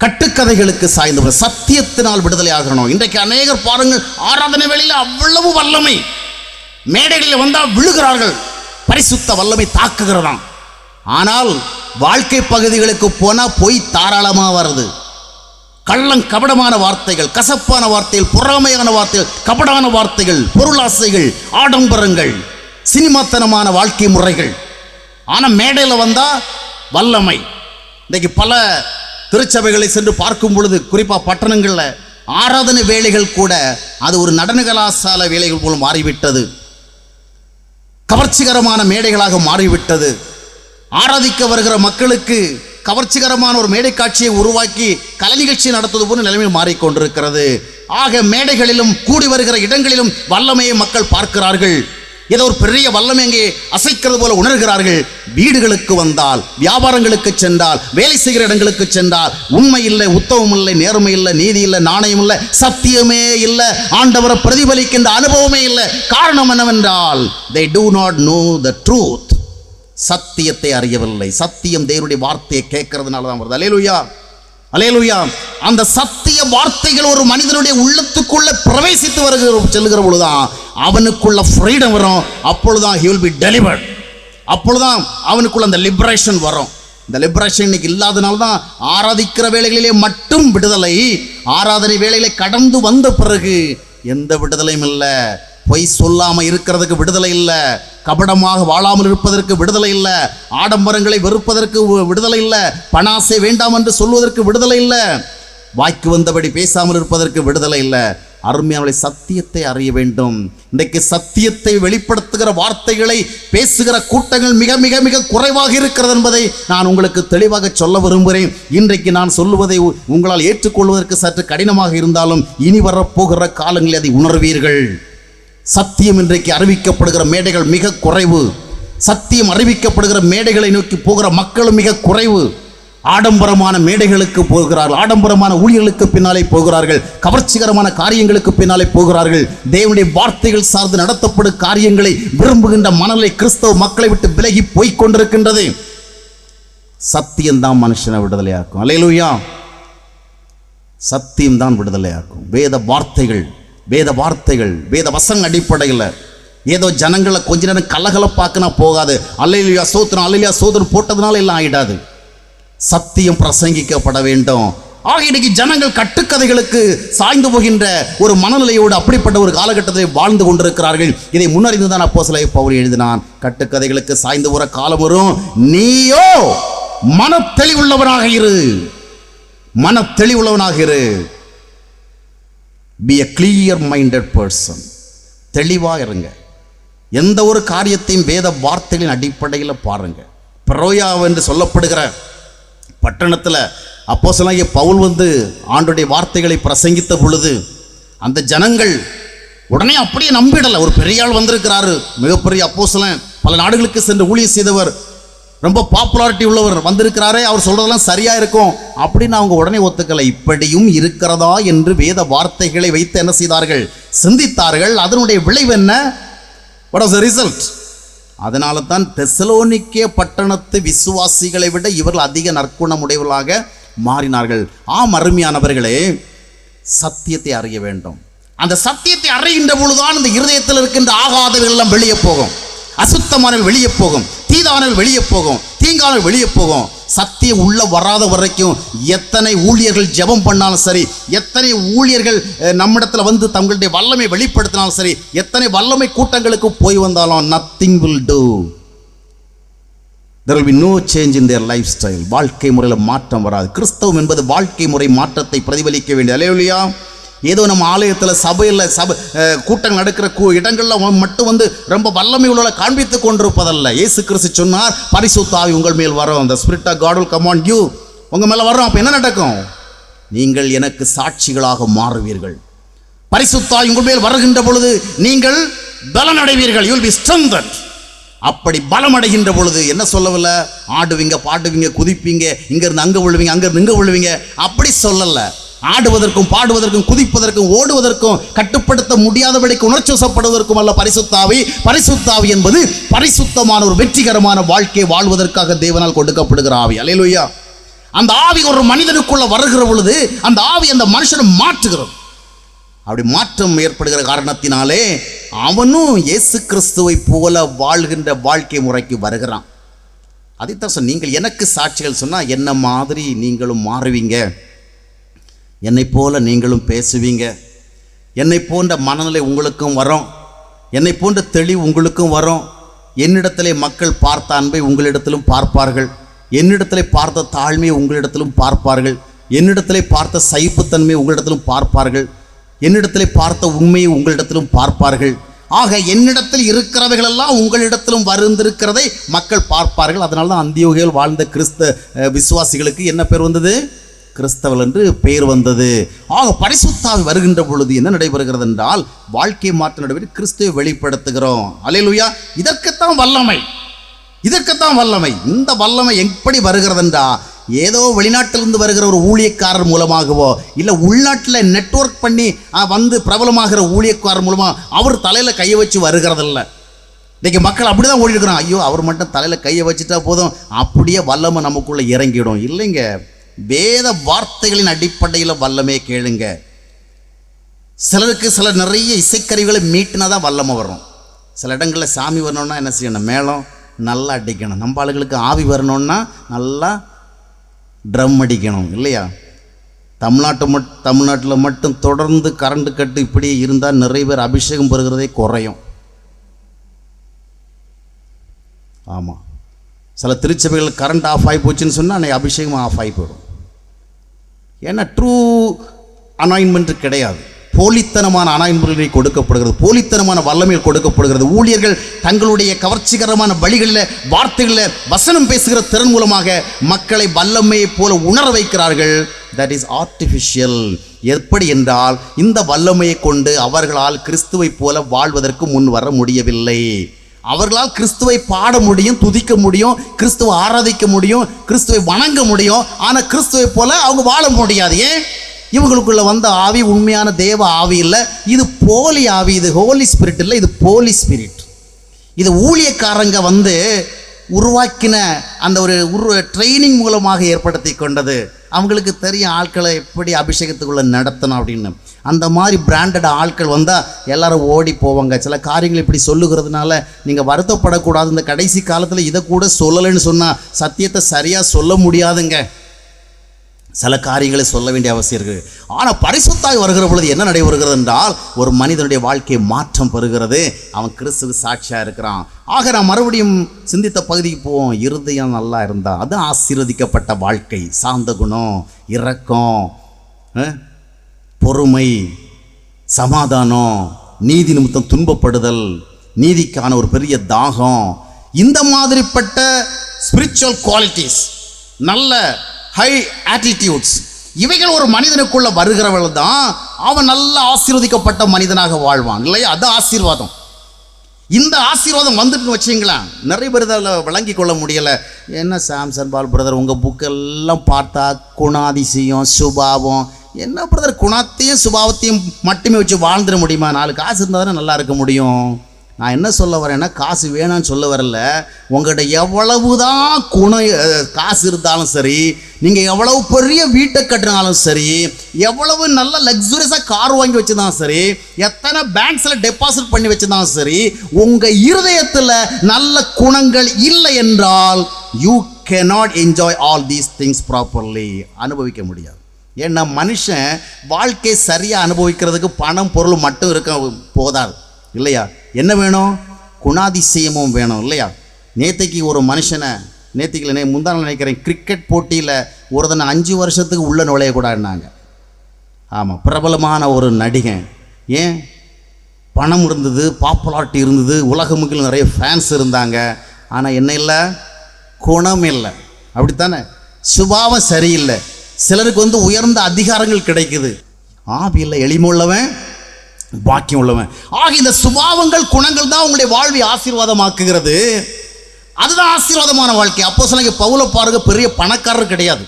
S1: கட்டுக்கதைகளுக்கு சாய்ந்தவர் சத்தியத்தினால் விடுதலை ஆகணும். இன்றைக்கு அநேகர் பாருங்கள், ஆராதனை வேளையில் அவ்வளவு வல்லமை, மேடைகளில் வந்தால் விழுகிறார்கள், பரிசுத்த வல்லமை தாக்குகிறதாம். ஆனால் வாழ்க்கை பகுதிகளுக்கு போனால் போய் தாராளமாக வருது. கள்ளம் கபடமான வார்த்தைகள், கசப்பான வார்த்தைகள், பொறாமையான வார்த்தைகள், கபடான வார்த்தைகள், பொருளாசைகள், ஆடம்பரங்கள், சினிமாத்தனமான வாழ்க்கை முறைகள். ஆனால் மேடையில் வந்தால் வல்லமை. இன்றைக்கு பல திருச்சபைகளை சென்று பார்க்கும் பொழுது, குறிப்பாக பட்டணங்களில் ஆராதனை வேலைகள் கூட அது ஒரு நடன கலாசால வேலைகள் போல மாறிவிட்டது. கவர்ச்சிகரமான மேடைகளாக மாறிவிட்டது. ஆராதிக்க வருகிற மக்களுக்கு கவர்ச்சிகரமான ஒரு மேடை காட்சியை உருவாக்கி கலை நிகழ்ச்சி நடத்துவது போல நிலைமையில் மாறிக்கொண்டிருக்கிறது. ஆக மேடைகளிலும் கூடி வருகிற இடங்களிலும் வல்லமையை மக்கள் பார்க்கிறார்கள். ஏதோ ஒரு பெரிய வல்லமை அங்கே அசைக்கிறது போல உணர்கிறார்கள். வீடுகளுக்கு வந்தால், வியாபாரங்களுக்கு சென்றால், வேலை செய்கிற இடங்களுக்கு சென்றால் உண்மை இல்லை, உத்தமம் இல்லை, நேர்மை இல்லை, நீதி இல்லை, நாணயம் இல்லை, சத்தியமே இல்லை, ஆண்டவரை பிரதிபலிக்கின்ற அனுபவமே இல்லை. காரணம் என்னவென்றால் they do not know the truth. சத்தியத்தை அறியவில்லை. சத்தியம் தேவனுடைய வார்த்தையை கேட்கறதுனால தான் வருது. அல்லேலூயா, அல்லேலூயா. அந்த சத்திய வார்த்தைகள் ஒரு மனிதனுடைய உள்ளத்துக்குள்ள பிரவேசித்து செல்லுகிற பொழுதுதான் அவனுக்குள்ள ஃப்ரீடம் வரும். அப்பொழுதுதான் he will be delivered. அப்பொழுதுதான் அவனுக்குள்ள அந்த லிபரேஷன் வரும். இந்த லிபரேஷன் இன்னைக்கு இல்லாதனால தான் ஆராதிக்கிற வேளைகளிலே மட்டும் விடுதலை, ஆராதனை வேளையிலே கடந்து வந்த பிறகு எந்த விடுதலையும் இல்லை. பொய் சொல்லாமல் இருக்கிறதுக்கு விடுதலை இல்லை, கபடமாக வாழாமல் இருப்பதற்கு விடுதலை இல்லை, ஆடம்பரங்களை வெறுப்பதற்கு விடுதலை இல்லை, பணாசை வேண்டாம் என்று சொல்வதற்கு விடுதலை இல்லை, வாய்க்கு வந்தபடி பேசாமல் இருப்பதற்கு விடுதலை இல்லை. அருமையானவர்களே, சத்தியத்தை அறிய வேண்டும். இன்றைக்கு சத்தியத்தை வெளிப்படுத்துகிற வார்த்தைகளை பேசுகிற கூட்டங்கள் மிக மிக மிக குறைவாக இருக்கிறது என்பதை நான் உங்களுக்கு தெளிவாக சொல்ல விரும்புகிறேன். இன்றைக்கு நான் சொல்லுவதை உங்களால் ஏற்றுக்கொள்வதற்கு சற்று கடினமாக இருந்தாலும் இனி வரப்போகிற காலங்களில் அதை உணர்வீர்கள். சத்தியம் இன்றைக்கு அறிவிக்கப்படுகிற மேடைகள் மிக குறைவு. சத்தியம் அறிவிக்கப்படுகிற மேடைகளை நோக்கி போகிற மக்களும் மிக குறைவு. ஆடம்பரமான மேடைகளுக்கு போகிறார்கள், ஆடம்பரமான ஊழியர்களுக்கு பின்னாலே போகிறார்கள், கவர்ச்சிகரமான காரியங்களுக்கு பின்னாலே போகிறார்கள். தேவனுடைய வார்த்தைகள் சார்ந்து நடத்தப்படும் காரியங்களை விரும்புகின்ற மனநிலை கிறிஸ்தவ மக்களை விட்டு விலகி போய்கொண்டிருக்கின்றது. சத்தியம்தான் மனுஷனை விடுதலையாக்கும். அல்லேலூயா, சத்தியம்தான் விடுதலையாக்கும். வேத வார்த்தைகள் வேத வசங்க அடிப்படையில் ஏதோ ஜனங்களை கொஞ்ச நேரம் கலகலப்பாக்குனா போகாது. அல்லேலூயா சோத்திரம், அல்லேலூயா சோத்திரம் போட்டதுனால எல்லாம் ஆகிடாது. சத்தியம் பிரசங்கிக்கப்பட வேண்டும். ஆக இன்னைக்கு ஜனங்கள் கட்டுக்கதைகளுக்கு சாய்ந்து போகின்ற ஒரு மனநிலையோடு அப்படிப்பட்ட ஒரு காலகட்டத்தில் வாழ்ந்து கொண்டிருக்கிறார்கள். இதை முன்னறிந்துதான் அப்போஸ்தலனாகிய பவுல் எழுதினான். கட்டுக்கதைகளுக்கு சாய்ந்து போகிற காலம் வரும், நீயோ மன தெளிவுள்ளவனாக இரு, மன தெளிவுள்ளவனாக இரு. Be a clear-minded person. தெளிவாக இருங்க. எந்த ஒரு காரியத்தையும் வேத வார்த்தைகளின் அடிப்படையில் பாருங்க. பெரோயா என்று சொல்லப்படுகிற பட்டணத்தில் அப்போஸ்தலனாகிய பவுல் ஆண்டவருடைய வார்த்தைகளை பிரசங்கித்த பொழுது அந்த ஜனங்கள் உடனே அப்படியே நம்பிடலை. ஒரு பெரிய ஆள் வந்திருக்கிறாரு, மிகப்பெரிய அப்போஸ்தலன், பல நாடுகளுக்கு சென்று ஊழியம் செய்தவர், ரொம்ப பாப்புலாரிட்டி உள்ளவர் வந்திருக்கிறாரே, அவர் சொல்றதெல்லாம் சரியா இருக்கும் அப்படின்னு அவங்க உடனே ஒத்துக்கலை. இப்படியும் இருக்கிறதா என்று வேத வார்த்தைகளை வைத்து என்ன செய்தார்கள்? சிந்தித்தார்கள். அதனுடைய விளைவு என்ன? What was the result? அதனால தான் தெசலோனிக்கே பட்டணத்து விசுவாசிகளை விட இவர்கள் அதிக நற்குணமுடையவர்களாக மாறினார்கள். ஆம் அருமையானவர்களே, சத்தியத்தை அறிய வேண்டும். அந்த சத்தியத்தை அறிகின்ற பொழுதுதான் இந்த இருதயத்தில் இருக்கின்ற ஆகாதவர்கள் எல்லாம் வெளியே போகும், அசுத்தமானவர்கள் வெளியே போகும், தீதானவர்கள் வெளியே போகும், தீங்கானவர்கள் வெளியே போகும். சத்தியம் உள்ள வராத வரைக்கும் எத்தனை ஊழியர்கள் ஜெபம் பண்ணாலும் சரி, எத்தனை ஊழியர்கள் நம்மிடத்தில் தங்களுடைய வல்லமை வெளிப்படுத்தினாலும் சரி, எத்தனை வல்லமை கூட்டங்களுக்கு போய் வந்தாலும் nothing will do. There will be no change in their lifestyle. வாழ்க்கை முறையில் மாற்றம் வராது. கிறிஸ்தவம் என்பது வாழ்க்கை முறை மாற்றத்தை பிரதிபலிக்க வேண்டிய. அல்லேலூயா. ஏதோ நம்ம ஆலயத்தில் சபையில் கூட்டங்கள் நடக்கிற இடங்களில் மட்டும் ரொம்ப வல்லமை உள்ள காண்பித்து கொண்டிருப்பதல்ல. இயேசு கிறிஸ்து சொன்னார், பரிசுத்த ஆவி உங்கள் மேல் வரும். The Spirit of God will come on you. உங்கள் மேலே வரும். அப்போ என்ன நடக்கும்? நீங்கள் எனக்கு சாட்சிகளாக மாறுவீர்கள். பரிசுத்த ஆவி உங்கள் மேல் வருகின்ற பொழுது நீங்கள் பலன் அடைவீர்கள். You will be strengthened. அப்படி பலம் அடைகின்ற பொழுது என்ன சொல்லவில்லை, ஆடுவீங்க, பாடுவீங்க, குதிப்பீங்க, இங்கேருந்து அங்கே விழுவீங்க, அங்கேருந்து இங்கே விழுவீங்க, அப்படி சொல்லலை. ஆடுவதற்கும் பாடுவதற்கும் குதிப்பதற்கும் ஓடுவதற்கும் கட்டுப்படுத்த முடியாதபடிக்கு உணர்ச்சிவசப்படுவதற்கும் அல்ல பரிசுத்தாவி. பரிசுத்தாவி என்பது பரிசுத்தமான ஒரு வெற்றிகரமான வாழ்க்கையை வாழ்வதற்காக தேவனால் கொடுக்கப்படுகிற ஆவி. அல்லேலூயா. அந்த ஆவி ஒரு மனிதனுக்குள்ள வருகிற பொழுது அந்த ஆவி அந்த மனுஷனை மாற்றுகிறது. அப்படி மாற்றம் ஏற்படுகிற காரணத்தினாலே அவனும் இயேசு கிறிஸ்துவை போல வாழ்கின்ற வாழ்க்கை முறைக்கு வருகிறான். அதைத்தான் நீங்கள் எனக்கு சாட்சிகள் சொன்னால் என்ன மாதிரி நீங்களும் மாறுவீங்க, என்னை போல நீங்களும் பேசுவீங்க, என்னை போன்ற மனநிலை உங்களுக்கும் வரும், என்னை போன்ற தெளிவு உங்களுக்கும் வரும். என்னிடத்திலே மக்கள் பார்த்த அன்பை உங்களிடத்திலும் பார்ப்பார்கள், என்னிடத்திலே பார்த்த தாழ்மையை உங்களிடத்திலும் பார்ப்பார்கள், என்னிடத்திலே பார்த்த சகிப்புத்தன்மையை உங்களிடத்திலும் பார்ப்பார்கள், என்னிடத்திலே பார்த்த உண்மையை உங்களிடத்திலும் பார்ப்பார்கள். ஆக என்னிடத்தில் இருக்கிறவைகளெல்லாம் உங்களிடத்திலும் வருந்திருக்கிறதை மக்கள் பார்ப்பார்கள். அதனால தான் அந்தியோகியில் வாழ்ந்த விசுவாசிகளுக்கு என்ன பேர் வந்தது? கிறிஸ்தவர்கள் என்று பெயர் வந்தது. ஆக பரிசுத்தாவி வருகின்ற பொழுது என்ன நடைபெறுகிறது என்றால் வாழ்க்கை மாற்றம் நடைபெற்று கிறிஸ்துவை வெளிப்படுத்துகிறோம். அல்லேலூயா. இதற்குத்தான் வல்லமை, இதற்குத்தான் வல்லமை. இந்த வல்லமை எப்படி வருகிறது என்றால் ஏதோ வெளிநாட்டிலிருந்து வருகிற ஒரு ஊழியக்காரர் மூலமாகவோ இல்லை உள்நாட்டில் நெட்வொர்க் பண்ணி பிரபலமாகிற ஊழியக்காரர் மூலமாக அவர் தலையில் கையை வச்சு வருகிறதில்ல. இன்றைக்கி மக்கள் அப்படி தான் ஓடி இருக்கிறான். ஐயோ அவர் மட்டும் தலையில் கையை வச்சுட்டா போதும் அப்படியே வல்லமை நமக்குள்ளே இறங்கிடும். இல்லைங்க, வேத வார்த்தைகளின் அடிப்படையில் வல்லமே கேளுங்க. சிலருக்கு சில நிறைய இசைக்கருவிகளை மீட்டினா தான் வல்லமை வரும். சில இடங்களில் சாமி வரணுன்னா என்ன செய்யணும்? மேளம் நல்லா அடிக்கணும். நம்ம ஆளுகளுக்கு ஆவி வரணுன்னா நல்லா ட்ரம் அடிக்கணும் இல்லையா? தமிழ்நாட்டில் மட்டும் தொடர்ந்து கரண்ட் கட்டு இப்படியே இருந்தால் நிறைய பேர் அபிஷேகம் பெறுகிறதே குறையும். ஆமாம், சில திருச்சபைகள் கரண்ட் ஆஃப் ஆகி போச்சுன்னு சொன்னால் அன்றைக்கி அபிஷேகம் ஆஃப் ஆகி போயிடும். ஏன்னா ட்ரூ அனாயின்மெண்ட் கிடையாது. போலித்தனமான அனாயின்மெண்ட் கொடுக்கப்படுகிறது, போலித்தனமான வல்லமையில் கொடுக்கப்படுகிறது. ஊழியர்கள் தங்களுடைய கவர்ச்சிகரமான வழிகளில் வார்த்தைகளில் வசனம் பேசுகிற திறன் மூலமாக மக்களை வல்லமையை போல உணர வைக்கிறார்கள். That is artificial. எப்படி என்றால் இந்த வல்லமையை கொண்டு அவர்களால் கிறிஸ்துவை போல வாழ்வதற்கு முன் வர முடியவில்லை. அவர்களால் கிறிஸ்துவை பாட முடியும், துதிக்க முடியும், கிறிஸ்துவை ஆராதிக்க முடியும், கிறிஸ்துவை வணங்க முடியும். ஆனால் கிறிஸ்துவை போல அவங்க வாழ முடியாது. ஏன்? இவங்களுக்குள்ள வந்த ஆவி உண்மையான தேவ ஆவி இல்லை, இது போலி ஆவி. இது ஹோலி ஸ்பிரிட் இல்லை, இது போலி ஸ்பிரிட். இது ஊழியக்காரங்க உருவாக்கின அந்த ஒரு ட்ரைனிங் மூலமாக ஏற்படுத்தி கொண்டது. அவங்களுக்கு தெரியும் ஆட்களை எப்படி அபிஷேகத்துக்குள்ளே நடத்தணும் அப்படின்னு. அந்த மாதிரி பிராண்டட் ஆட்கள் வந்தால் எல்லாரும் ஓடி போவாங்க. சில காரியங்கள் இப்படி சொல்லுகிறதுனால நீங்கள் வருத்தப்படக்கூடாது. இந்த கடைசி காலத்தில் இதை கூட சொல்லலைன்னு சொன்னால் சத்தியத்தை சரியாக சொல்ல முடியாதுங்க. சில காரியங்களை சொல்ல வேண்டிய அவசியம் இருக்குது. ஆனால் பரிசுத்தாய் வருகிற பொழுது என்ன நடைபெறுகிறது என்றால் ஒரு மனிதனுடைய வாழ்க்கை மாற்றம் பெறுகிறது. அவன் கிறிஸ்துவுக்கு சாட்சியாக இருக்கிறான். ஆக நான் மறுபடியும் சிந்தித்த பகுதிக்கு போவோம். இருதயம் நல்லா இருந்தால் அது ஆசீர்வதிக்கப்பட்ட வாழ்க்கை. சாந்த குணம், இரக்கம், பொறுமை, சமாதானம், நீதி நிமித்தம் துன்பப்படுதல், நீதிக்கான ஒரு பெரிய தாகம், இந்த மாதிரிப்பட்ட ஸ்பிரிச்சுவல் குவாலிட்டிஸ், நல்ல ஹை ஆட்டிடியூட்ஸ், இவைகள் ஒரு மனிதனுக்குள்ள வருகிறவள் தான் அவன் நல்ல ஆசீர்வதிக்கப்பட்ட மனிதனாக வாழ்வான் இல்லையா? அது ஆசீர்வாதம். இந்த ஆசீர்வாதம் வந்துட்டுன்னு வச்சிங்களேன், நிறைய பேர் இதில் விளங்கி கொள்ள முடியலை. என்ன சாம்சன் பால் பிரதர் உங்கள் புக்கெல்லாம் பார்த்தா குணாதிசயம், சுபாவம், என்ன பிரதர் குணத்தையும் சுபாவத்தையும் மட்டுமே வச்சு வாழ்ந்துட முடியுமா? 4 காசு இருந்தால் தானே நல்லா இருக்க முடியும். நான் என்ன சொல்ல வரேன்னா, காசு வேணான்னு சொல்ல வரல. உங்கள்கிட்ட எவ்வளவு தான் காசு இருந்தாலும் சரி, நீங்கள் எவ்வளவு பெரிய வீட்டை கட்டினாலும் சரி, எவ்வளவு நல்ல லக்ஸுரியஸாக கார் வாங்கி வச்சுதான் சரி, எத்தனை பேங்க்ஸில் டெபாசிட் பண்ணி வச்சுதான் சரி, உங்கள் இருதயத்தில் நல்ல குணங்கள் இல்லை என்றால் you cannot enjoy all these things properly. அனுபவிக்க முடியாது. ஏன்னா மனுஷன் வாழ்க்கை சரியாக அனுபவிக்கிறதுக்கு பணம் பொருள் மட்டும் இருக்க போதாது இல்லையா? என்ன வேணும்? குணாதிசயமும் வேணும் இல்லையா? நேற்றைக்கு ஒரு மனுஷனை, நேற்றுக்கு முந்தான நினைக்கிறேன், கிரிக்கெட் போட்டியில் ஒருத்தனை 5 வருஷத்துக்கு உள்ளே நுழையக்கூடாதுன்னாங்க. ஆமாம், பிரபலமான ஒரு நடிகன். ஏன்? பணம் இருந்தது, பாப்புலாரிட்டி இருந்தது, உலகமுக்கில் நிறைய ஃபேன்ஸ் இருந்தாங்க. ஆனால் என்ன இல்லை? குணம் இல்லை. அப்படித்தானே? சுபாவம் சரியில்லை. சிலருக்கு உயர்ந்த அதிகாரங்கள் கிடைக்குது, ஆவியில் எளிமை உள்ளவன், பாக்கியம் உள்ளவன். ஆக இந்த சுபாவங்கள், குணங்கள் தான் உங்களுடைய வாழ்வை ஆசீர்வாதமாக்குகிறது. அதுதான் ஆசீர்வாதமான வாழ்க்கை. அப்போஸ்தலனாகிய பவுலை பாருங்க, பெரிய பணக்காரர் கிடையாது.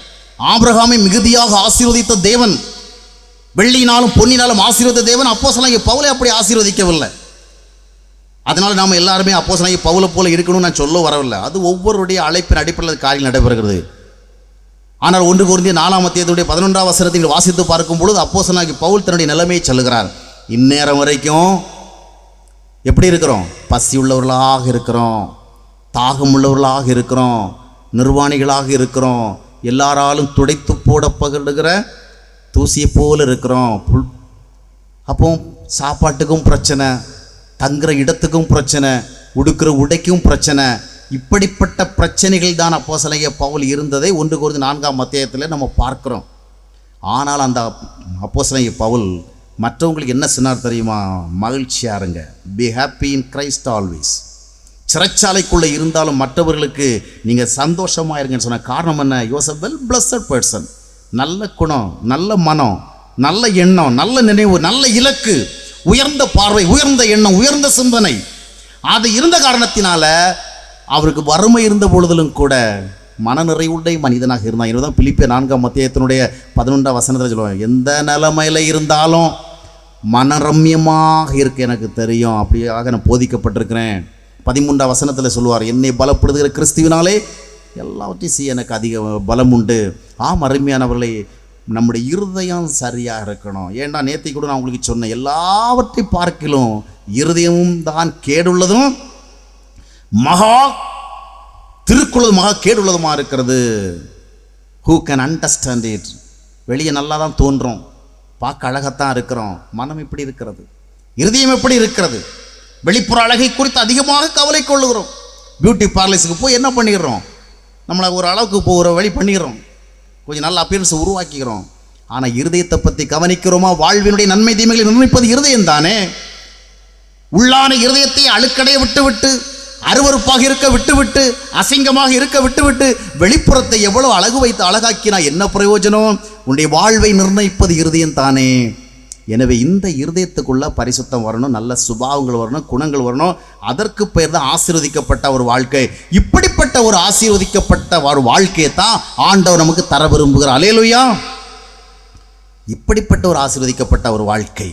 S1: ஆபிரகாமை மிகுதியாக ஆசீர்வதித்த தேவன், வெள்ளினாலும் பொன்னினாலும் ஆசீர்வதித்த தேவன் அப்போஸ்தலனாகிய பவுலை அப்படி ஆசீர்வதிக்கவில்லை. அதனால் நாம் எல்லாருமே அப்போஸ்தலனாகிய பவுலை போல இருக்கணும்னு நான் சொல்ல வரவில்லை. அது ஒவ்வொருடைய அழைப்பின் அடிப்படையில் காரியம் நடைபெறுகிறது. ஆனால் 1 கொரிந்தியர் 4ஆம் அத்தியாயத்துடைய 11ஆம் வசனத்தில் வாசித்து பார்க்கும் பொழுது அப்போஸ்தலனாகிய பவுல் தன்னுடைய நிலைமையை சொல்லுகிறார். இந்நேரம் வரைக்கும் எப்படி இருக்கிறோம்? பசி உள்ளவர்களாக இருக்கிறோம், தாகம் உள்ளவர்களாக இருக்கிறோம், நிர்வாணிகளாக இருக்கிறோம், எல்லாராலும் துடைத்து போடப்படுகிற தூசியை போல் இருக்கிறோம். அப்போ சாப்பாட்டுக்கும் பிரச்சனை, தங்குற இடத்துக்கும் பிரச்சனை, உடுக்கிற உடைக்கும் பிரச்சனை. இப்படிப்பட்ட பிரச்சனைகள் தான் அப்போஸ்தலனாகிய பவுல் இருந்ததை 1 கொரிந்தியர் 4ஆம் அத்தியாயத்தில் நம்ம பார்க்குறோம். ஆனால் அந்த அப்போஸ்தலனாகிய பவுல் மற்றவங்களுக்கு என்ன சொன்னார் தெரியுமா? மகிழ்ச்சியாக இருங்க, be happy in Christ always. சிறைச்சாலைக்குள்ளே இருந்தாலும் மற்றவர்களுக்கு நீங்கள் சந்தோஷமாக இருங்கன்னு சொன்ன காரணம் என்ன? You was a well blessed person. நல்ல குணம், நல்ல மனம், நல்ல எண்ணம், நல்ல நினைவு, நல்ல இலக்கு, உயர்ந்த பார்வை, உயர்ந்த எண்ணம், உயர்ந்த சிந்தனை. அது இருந்த காரணத்தினால அவருக்கு வறுமை இருந்த பொழுதிலும் கூட மனநிறைவுடைய மனிதனாக இருந்தான். இதுதான் பிலிப்பியர் 4ஆம் அத்தியாயத்தினுடைய 11ஆம் வசனத்தில் சொல்லுவாங்க, எந்த நிலைமையில் இருந்தாலும் மனரம்யமாக இருக்க எனக்கு தெரியும், அப்படியாக நான் போதிக்கப்பட்டிருக்கிறேன். 13ஆம் வசனத்தில் சொல்லுவார், என்னை பலப்படுத்துகிற கிறிஸ்துவினாலே எல்லாவற்றையும் செய்ய எனக்கு அதிக பலம் உண்டு. ஆம் அருமையானவர்களே, நம்முடைய இருதயம் சரியாக இருக்கணும். ஏன்னா நேற்றை கூட நான் உங்களுக்கு சொன்னேன், எல்லாவற்றை பார்க்கிலும் இருதயமும் தான் கேடுள்ளதும் மகா திருக்குள்ளது மகா கேடுள்ளதுமா இருக்கிறது. Who can understand it? வெளியே நல்லா தான் தோன்றும், பார்க்க அழகத்தான் இருக்கிறோம், மனம் எப்படி இருக்கிறது, இருதயம் எப்படி இருக்கிறது? வெளிப்புற அழகை குறித்து அதிகமாக கவலை கொள்ளுகிறோம். பியூட்டி பார்லர்ஸுக்கு போய் என்ன பண்ணிடுறோம், நம்மளை ஒரு அளவுக்கு போகிற வழி பண்ணிடுறோம், கொஞ்சம் நல்ல அப்பியரன்ஸை உருவாக்கிக்கிறோம். ஆனால் இருதயத்தை பற்றி கவனிக்கிறோமா? வாழ்வினுடைய நன்மை தீமைகளை நிர்ணயிப்பது இருதயம் தானே. உள்ளான இருதயத்தை அழுக்கடைய விட்டுவிட்டு, அருவருப்பாக இருக்க விட்டுவிட்டு, அசிங்கமாக இருக்க விட்டுவிட்டு, வெளிப்புறத்தை எவ்வளவு அழகு வைத்து அழகாக்கினா என்ன பிரயோஜனம்? உன்னுடைய வாழ்வை நிர்ணயிப்பது இருதயம் தானே. எனவே இந்த இருதயத்துக்குள்ள பரிசுத்தம் வரணும், நல்ல சுபாவங்கள் வரணும், குணங்கள் வரணும். அதற்கு பெயர் தான் ஆசீர்வதிக்கப்பட்ட ஒரு வாழ்க்கை. இப்படிப்பட்ட ஒரு ஆசீர்வதிக்கப்பட்ட ஒரு வாழ்க்கையை தான் ஆண்டவர் நமக்கு தர விரும்புகிறார். அல்லேலூயா! இப்படிப்பட்ட ஒரு ஆசீர்வதிக்கப்பட்ட ஒரு வாழ்க்கை,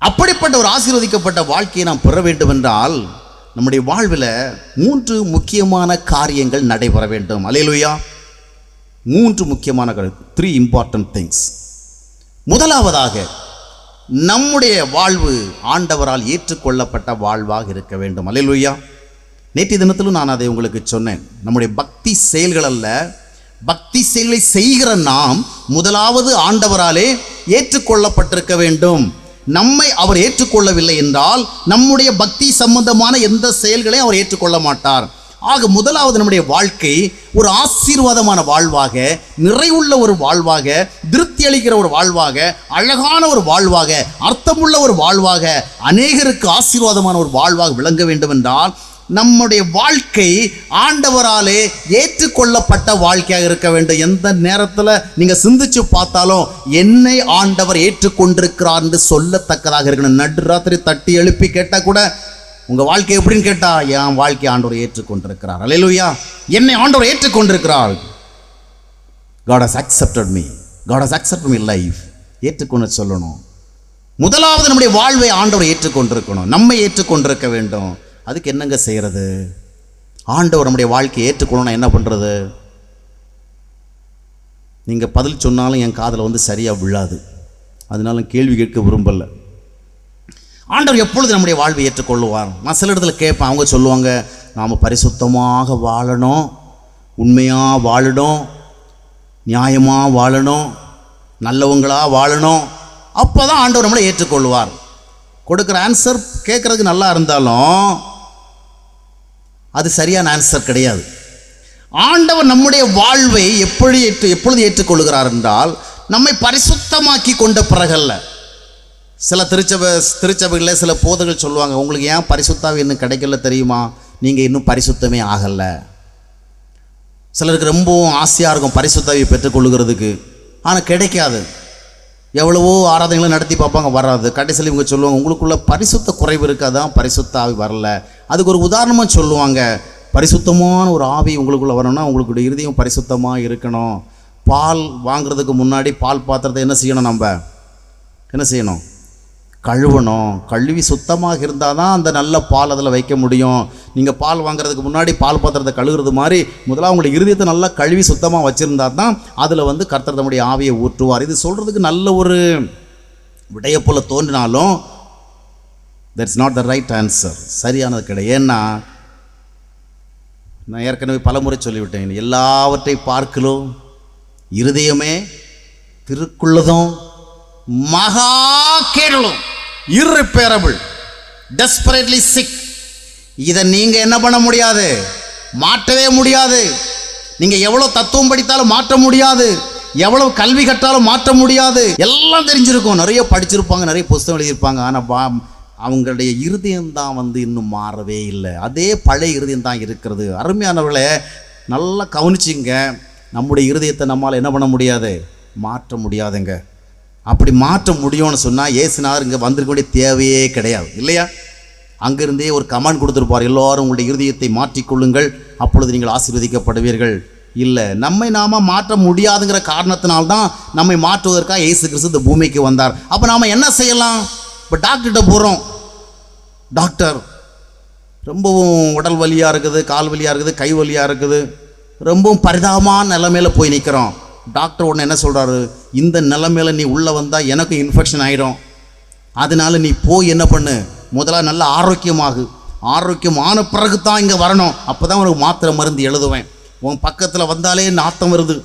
S1: அப்படிப்பட்ட ஒரு ஆசீர்வதிக்கப்பட்ட வாழ்க்கையை நாம் பெற வேண்டும் என்றால் நம்முடைய வாழ்வில் 3 முக்கியமான காரியங்கள் நடைபெற வேண்டும். அல்லேலூயா! 3 முக்கியமான 3 important things. முதலாவதாக, நம்முடைய வாழ்வு ஆண்டவரால் ஏற்றுக்கொள்ளப்பட்ட வாழ்வாக இருக்க வேண்டும். அல்லேலூயா! நேற்று தினத்திலும் நான் அதை உங்களுக்கு சொன்னேன். நம்முடைய பக்தி செயல்கள் அல்ல, பக்தி செயல்களை செய்கிற நாம் முதலாவது ஆண்டவராலே ஏற்றுக்கொள்ளப்பட்டிருக்க வேண்டும். நம்மை அவர் ஏற்றுக்கொள்ளவில்லை என்றால் நம்முடைய பக்தி சம்பந்தமான எந்த செயல்களையும் அவர் ஏற்றுக்கொள்ள மாட்டார். ஆக முதலாவது நம்முடைய வாழ்க்கை ஒரு ஆசீர்வாதமான வாழ்வாக, நிறைவுள்ள ஒரு வாழ்வாக, திருப்தி அளிக்கிற ஒரு வாழ்வாக, அழகான ஒரு வாழ்வாக, அர்த்தமுள்ள ஒரு வாழ்வாக, அநேகருக்கு ஆசீர்வாதமான ஒரு வாழ்வாக விளங்க வேண்டும் என்றால் நம்முடைய வாழ்க்கை ஆண்டவராலே ஏற்றுக்கொள்ளப்பட்ட வாழ்க்கையாக இருக்க வேண்டும். எந்த நேரத்தில் நீங்கள் சிந்திச்சு பார்த்தாலும் என்னை ஆண்டவர் ஏற்றுக்கொண்டிருக்கிறார் என்று சொல்லத்தக்கதாக இருக்கணும். நடுராத்திரி தட்டி எழுப்பி கேட்டால் கூட உங்கள் வாழ்க்கை எப்படின்னு கேட்டால், என் வாழ்க்கை ஆண்டவர் ஏற்றுக்கொண்டிருக்கிறார். அல்லேலூயா! என்னை ஆண்டவர் ஏற்றுக்கொண்டிருக்கிறார். God has accepted me. God has accepted my life. ஏற்றுக்கொண்டு சொல்லணும். முதலாவது நம்முடைய வாழ்வை ஆண்டவர் ஏற்றுக்கொண்டிருக்கணும், நம்மை ஏற்றுக்கொண்டிருக்க வேண்டும். அதுக்கு என்னங்க செய்கிறது? ஆண்டவர் நம்முடைய வாழ்க்கையை ஏற்றுக்கொள்ளணும். என்ன பண்ணுறது? நீங்கள் பதில் சொன்னாலும் என் காதில் வந்து சரியாக விழாது, அதனால கேள்வி கேட்க விரும்பலை. ஆண்டவர் எப்பொழுது நம்முடைய வாழ்வை ஏற்றுக்கொள்ளுவார்? நான் சில இடத்துல கேட்பேன், அவங்க சொல்லுவாங்க, நாம் பரிசுத்தமாக வாழணும், உண்மையாக வாழணும், நியாயமாக வாழணும், நல்லவங்களாக வாழணும், அப்போ தான் ஆண்டவர் நம்மளை ஏற்றுக்கொள்வார். கொடுக்குற ஆன்சர் கேட்குறதுக்கு நல்லா இருந்தாலும் அது சரியான ஆன்சர் கிடையாது. ஆண்டவர் நம்முடைய வாழ்வை எப்பொழுது ஏற்றுக்கொள்கிறார் என்றால் நம்மை பரிசுத்தமாக்கி கொண்ட பிறகல்ல. சில திருச்சபைகளில் சில போதர்கள் சொல்லுவாங்க, உங்களுக்கு ஏன் பரிசுத்தாவி இன்னும் கிடைக்கல தெரியுமா? நீங்கள் இன்னும் பரிசுத்தமே ஆகலை. சிலருக்கு ரொம்பவும் ஆசையாக இருக்கும் பரிசுத்தாவியை பெற்றுக்கொள்ளுகிறதுக்கு, ஆனால் கிடைக்காது. எவ்வளவோ ஆராதனைகளை நடத்தி பார்ப்பாங்க, வராது. கடைசியில் இவங்க சொல்லுவாங்க, உங்களுக்குள்ள பரிசுத்த குறைவு இருக்காதான், பரிசுத்த ஆவி வரல. அதுக்கு ஒரு உதாரணமாக சொல்லுவாங்க, பரிசுத்தமான ஒரு ஆவி உங்களுக்குள்ளே வரணும்னா உங்களுடைய இருதயம் பரிசுத்தமாக இருக்கணும். பால் வாங்குறதுக்கு முன்னாடி பால் பாத்திரத்தை என்ன செய்யணும்? நம்ம என்ன செய்யணும்? கழுவணும். கழுவி சுத்தமாக இருந்தால் தான் அந்த நல்ல பால் அதில் வைக்க முடியும். நீங்கள் பால் வாங்குறதுக்கு முன்னாடி பால் பாத்திரத்தை கழுவுறது மாதிரி முதல்ல அவங்களுடைய இருதயத்தை நல்லா கழுவி சுத்தமாக வச்சுருந்தா தான் அதில் வந்து கர்த்தர் தம்முடைய ஆவியை ஊற்றுவார். இது சொல்கிறதுக்கு நல்ல ஒரு விடைய போல தோன்றினாலும் that's not the right answer, சரியானது கிடையாது. ஏன்னா நான் ஏற்கனவே பலமுறை சொல்லிவிட்டேன், எல்லாவற்றை பார்க்கலும் இருதயமே திருக்குள்ளதும் மகா கேடலும், irreparable, desperately sick. இதை நீங்க என்ன பண்ண முடியாது? மாற்றவே முடியாது. நீங்க எவ்வளவு தத்துவம் படித்தாலும் மாற்ற முடியாது, எவ்வளவு கல்வி கற்றாலும் மாற்ற முடியாது. எல்லாம் தெரிஞ்சிருக்கும், நிறைய படிச்சிருப்பாங்க, நிறைய புத்தகம் எழுதியிருப்பாங்க, ஆனால் அவங்களுடைய இருதயம்தான் வந்து இன்னும் மாறவே இல்லை. அதே பழைய இருதயம் தான் இருக்கிறது. அருமையானவர்களே, நல்லா கவனிச்சிங்க, நம்முடைய இருதயத்தை நம்மளால் என்ன பண்ண முடியாது? மாற்ற முடியாதுங்க. அப்படி மாற்ற முடியும்னு சொன்னால் ஏசுநாதர் இங்கே வந்திருக்க வேண்டிய தேவையே கிடையாது, இல்லையா? அங்கிருந்தே ஒரு கமாண்ட் கொடுத்துருப்பார், எல்லோரும் உங்களுடைய இருதயத்தை மாற்றிக்கொள்ளுங்கள், அப்பொழுது நீங்கள் ஆசீர்வதிக்கப்படுவீர்கள். இல்லை, நம்மை நாம் மாற்ற முடியாதுங்கிற காரணத்தினால்தான் நம்மை மாற்றுவதற்காக இயேசு கிறிஸ்து இந்த பூமிக்கு வந்தார். அப்போ நாம் என்ன செய்யலாம்? இப்போ டாக்டர்கிட்ட போகிறோம், டாக்டர் ரொம்பவும் உடல் வலியாக இருக்குது, கால் வலியாக இருக்குது, கை வலியாக இருக்குது, ரொம்பவும் பரிதாபமான நிலைமையில போய் நிற்கிறோம். டாக்டர் உடனே என்ன சொல்கிறாரு, இந்த நிலைமையில நீ உள்ளே வந்தால் எனக்கு இன்ஃபெக்ஷன் ஆகிடும், அதனால நீ போய் என்ன பண்ணு, முதல்ல நல்ல ஆரோக்கியமான பிறகு தான் இங்கே வரணும், அப்போ தான் உனக்கு மாத்திரை மருந்து எழுதுவேன். உன் பக்கத்தில் வந்தாலே நாத்தம் வருது,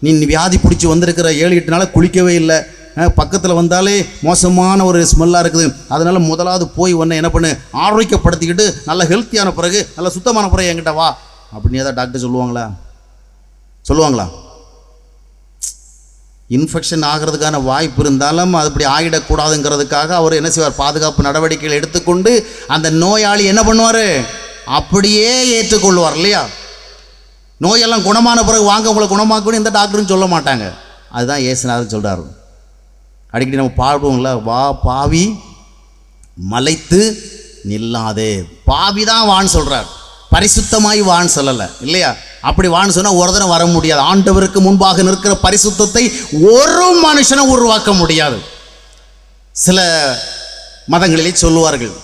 S1: நீ வியாதி பிடிச்சி வந்திருக்கிற 7-8 நாள் குளிக்கவே இல்லை, பக்கத்தில் வந்தாலே மோசமான ஒரு ஸ்மெல்லாக இருக்குது, அதனால் முதலாவது போய் உன்னை என்ன பண்ணு, ஆரோக்கியப்படுத்திக்கிட்டு நல்ல ஹெல்த்தியான பிறகு நல்ல சுத்தமான பிறகு என்கிட்ட வா அப்படின்னு ஏதாவது டாக்டர் சொல்லுவாங்களா? இன்ஃபெக்ஷன் ஆகிறதுக்கான வாய்ப்பு இருந்தாலும் அது இப்படி ஆகிடக்கூடாதுங்கிறதுக்காக அவர் என்ன செய்வார், பாதுகாப்பு நடவடிக்கைகள் எடுத்துக்கொண்டு அந்த நோயாளி என்ன பண்ணுவார், அப்படியே ஏற்றுக்கொள்வார் இல்லையா? நோயெல்லாம் குணமான பிறகு வாங்க உங்களை குணமாக்கணும் எந்த டாக்டரும் சொல்ல மாட்டாங்க. அதுதான் இயேசுநாதர் சொல்கிறார். அடிக்கடி நம்ம பாடுவோம்ல, வா பாவி மலைத்து நில்லாதே. பாவி தான் வான்னு சொல்கிறார், பரிசுத்தமாய் வான்னு சொல்லலை இல்லையா? அப்படி வான்னு சொன்னால் ஒரு தடவை வர முடியாது. ஆண்டவருக்கு முன்பாக நிற்கிற பரிசுத்தத்தை ஒரு மனுஷனை உருவாக்க முடியாது. சில மதங்களிலே சொல்லுவார்கள்,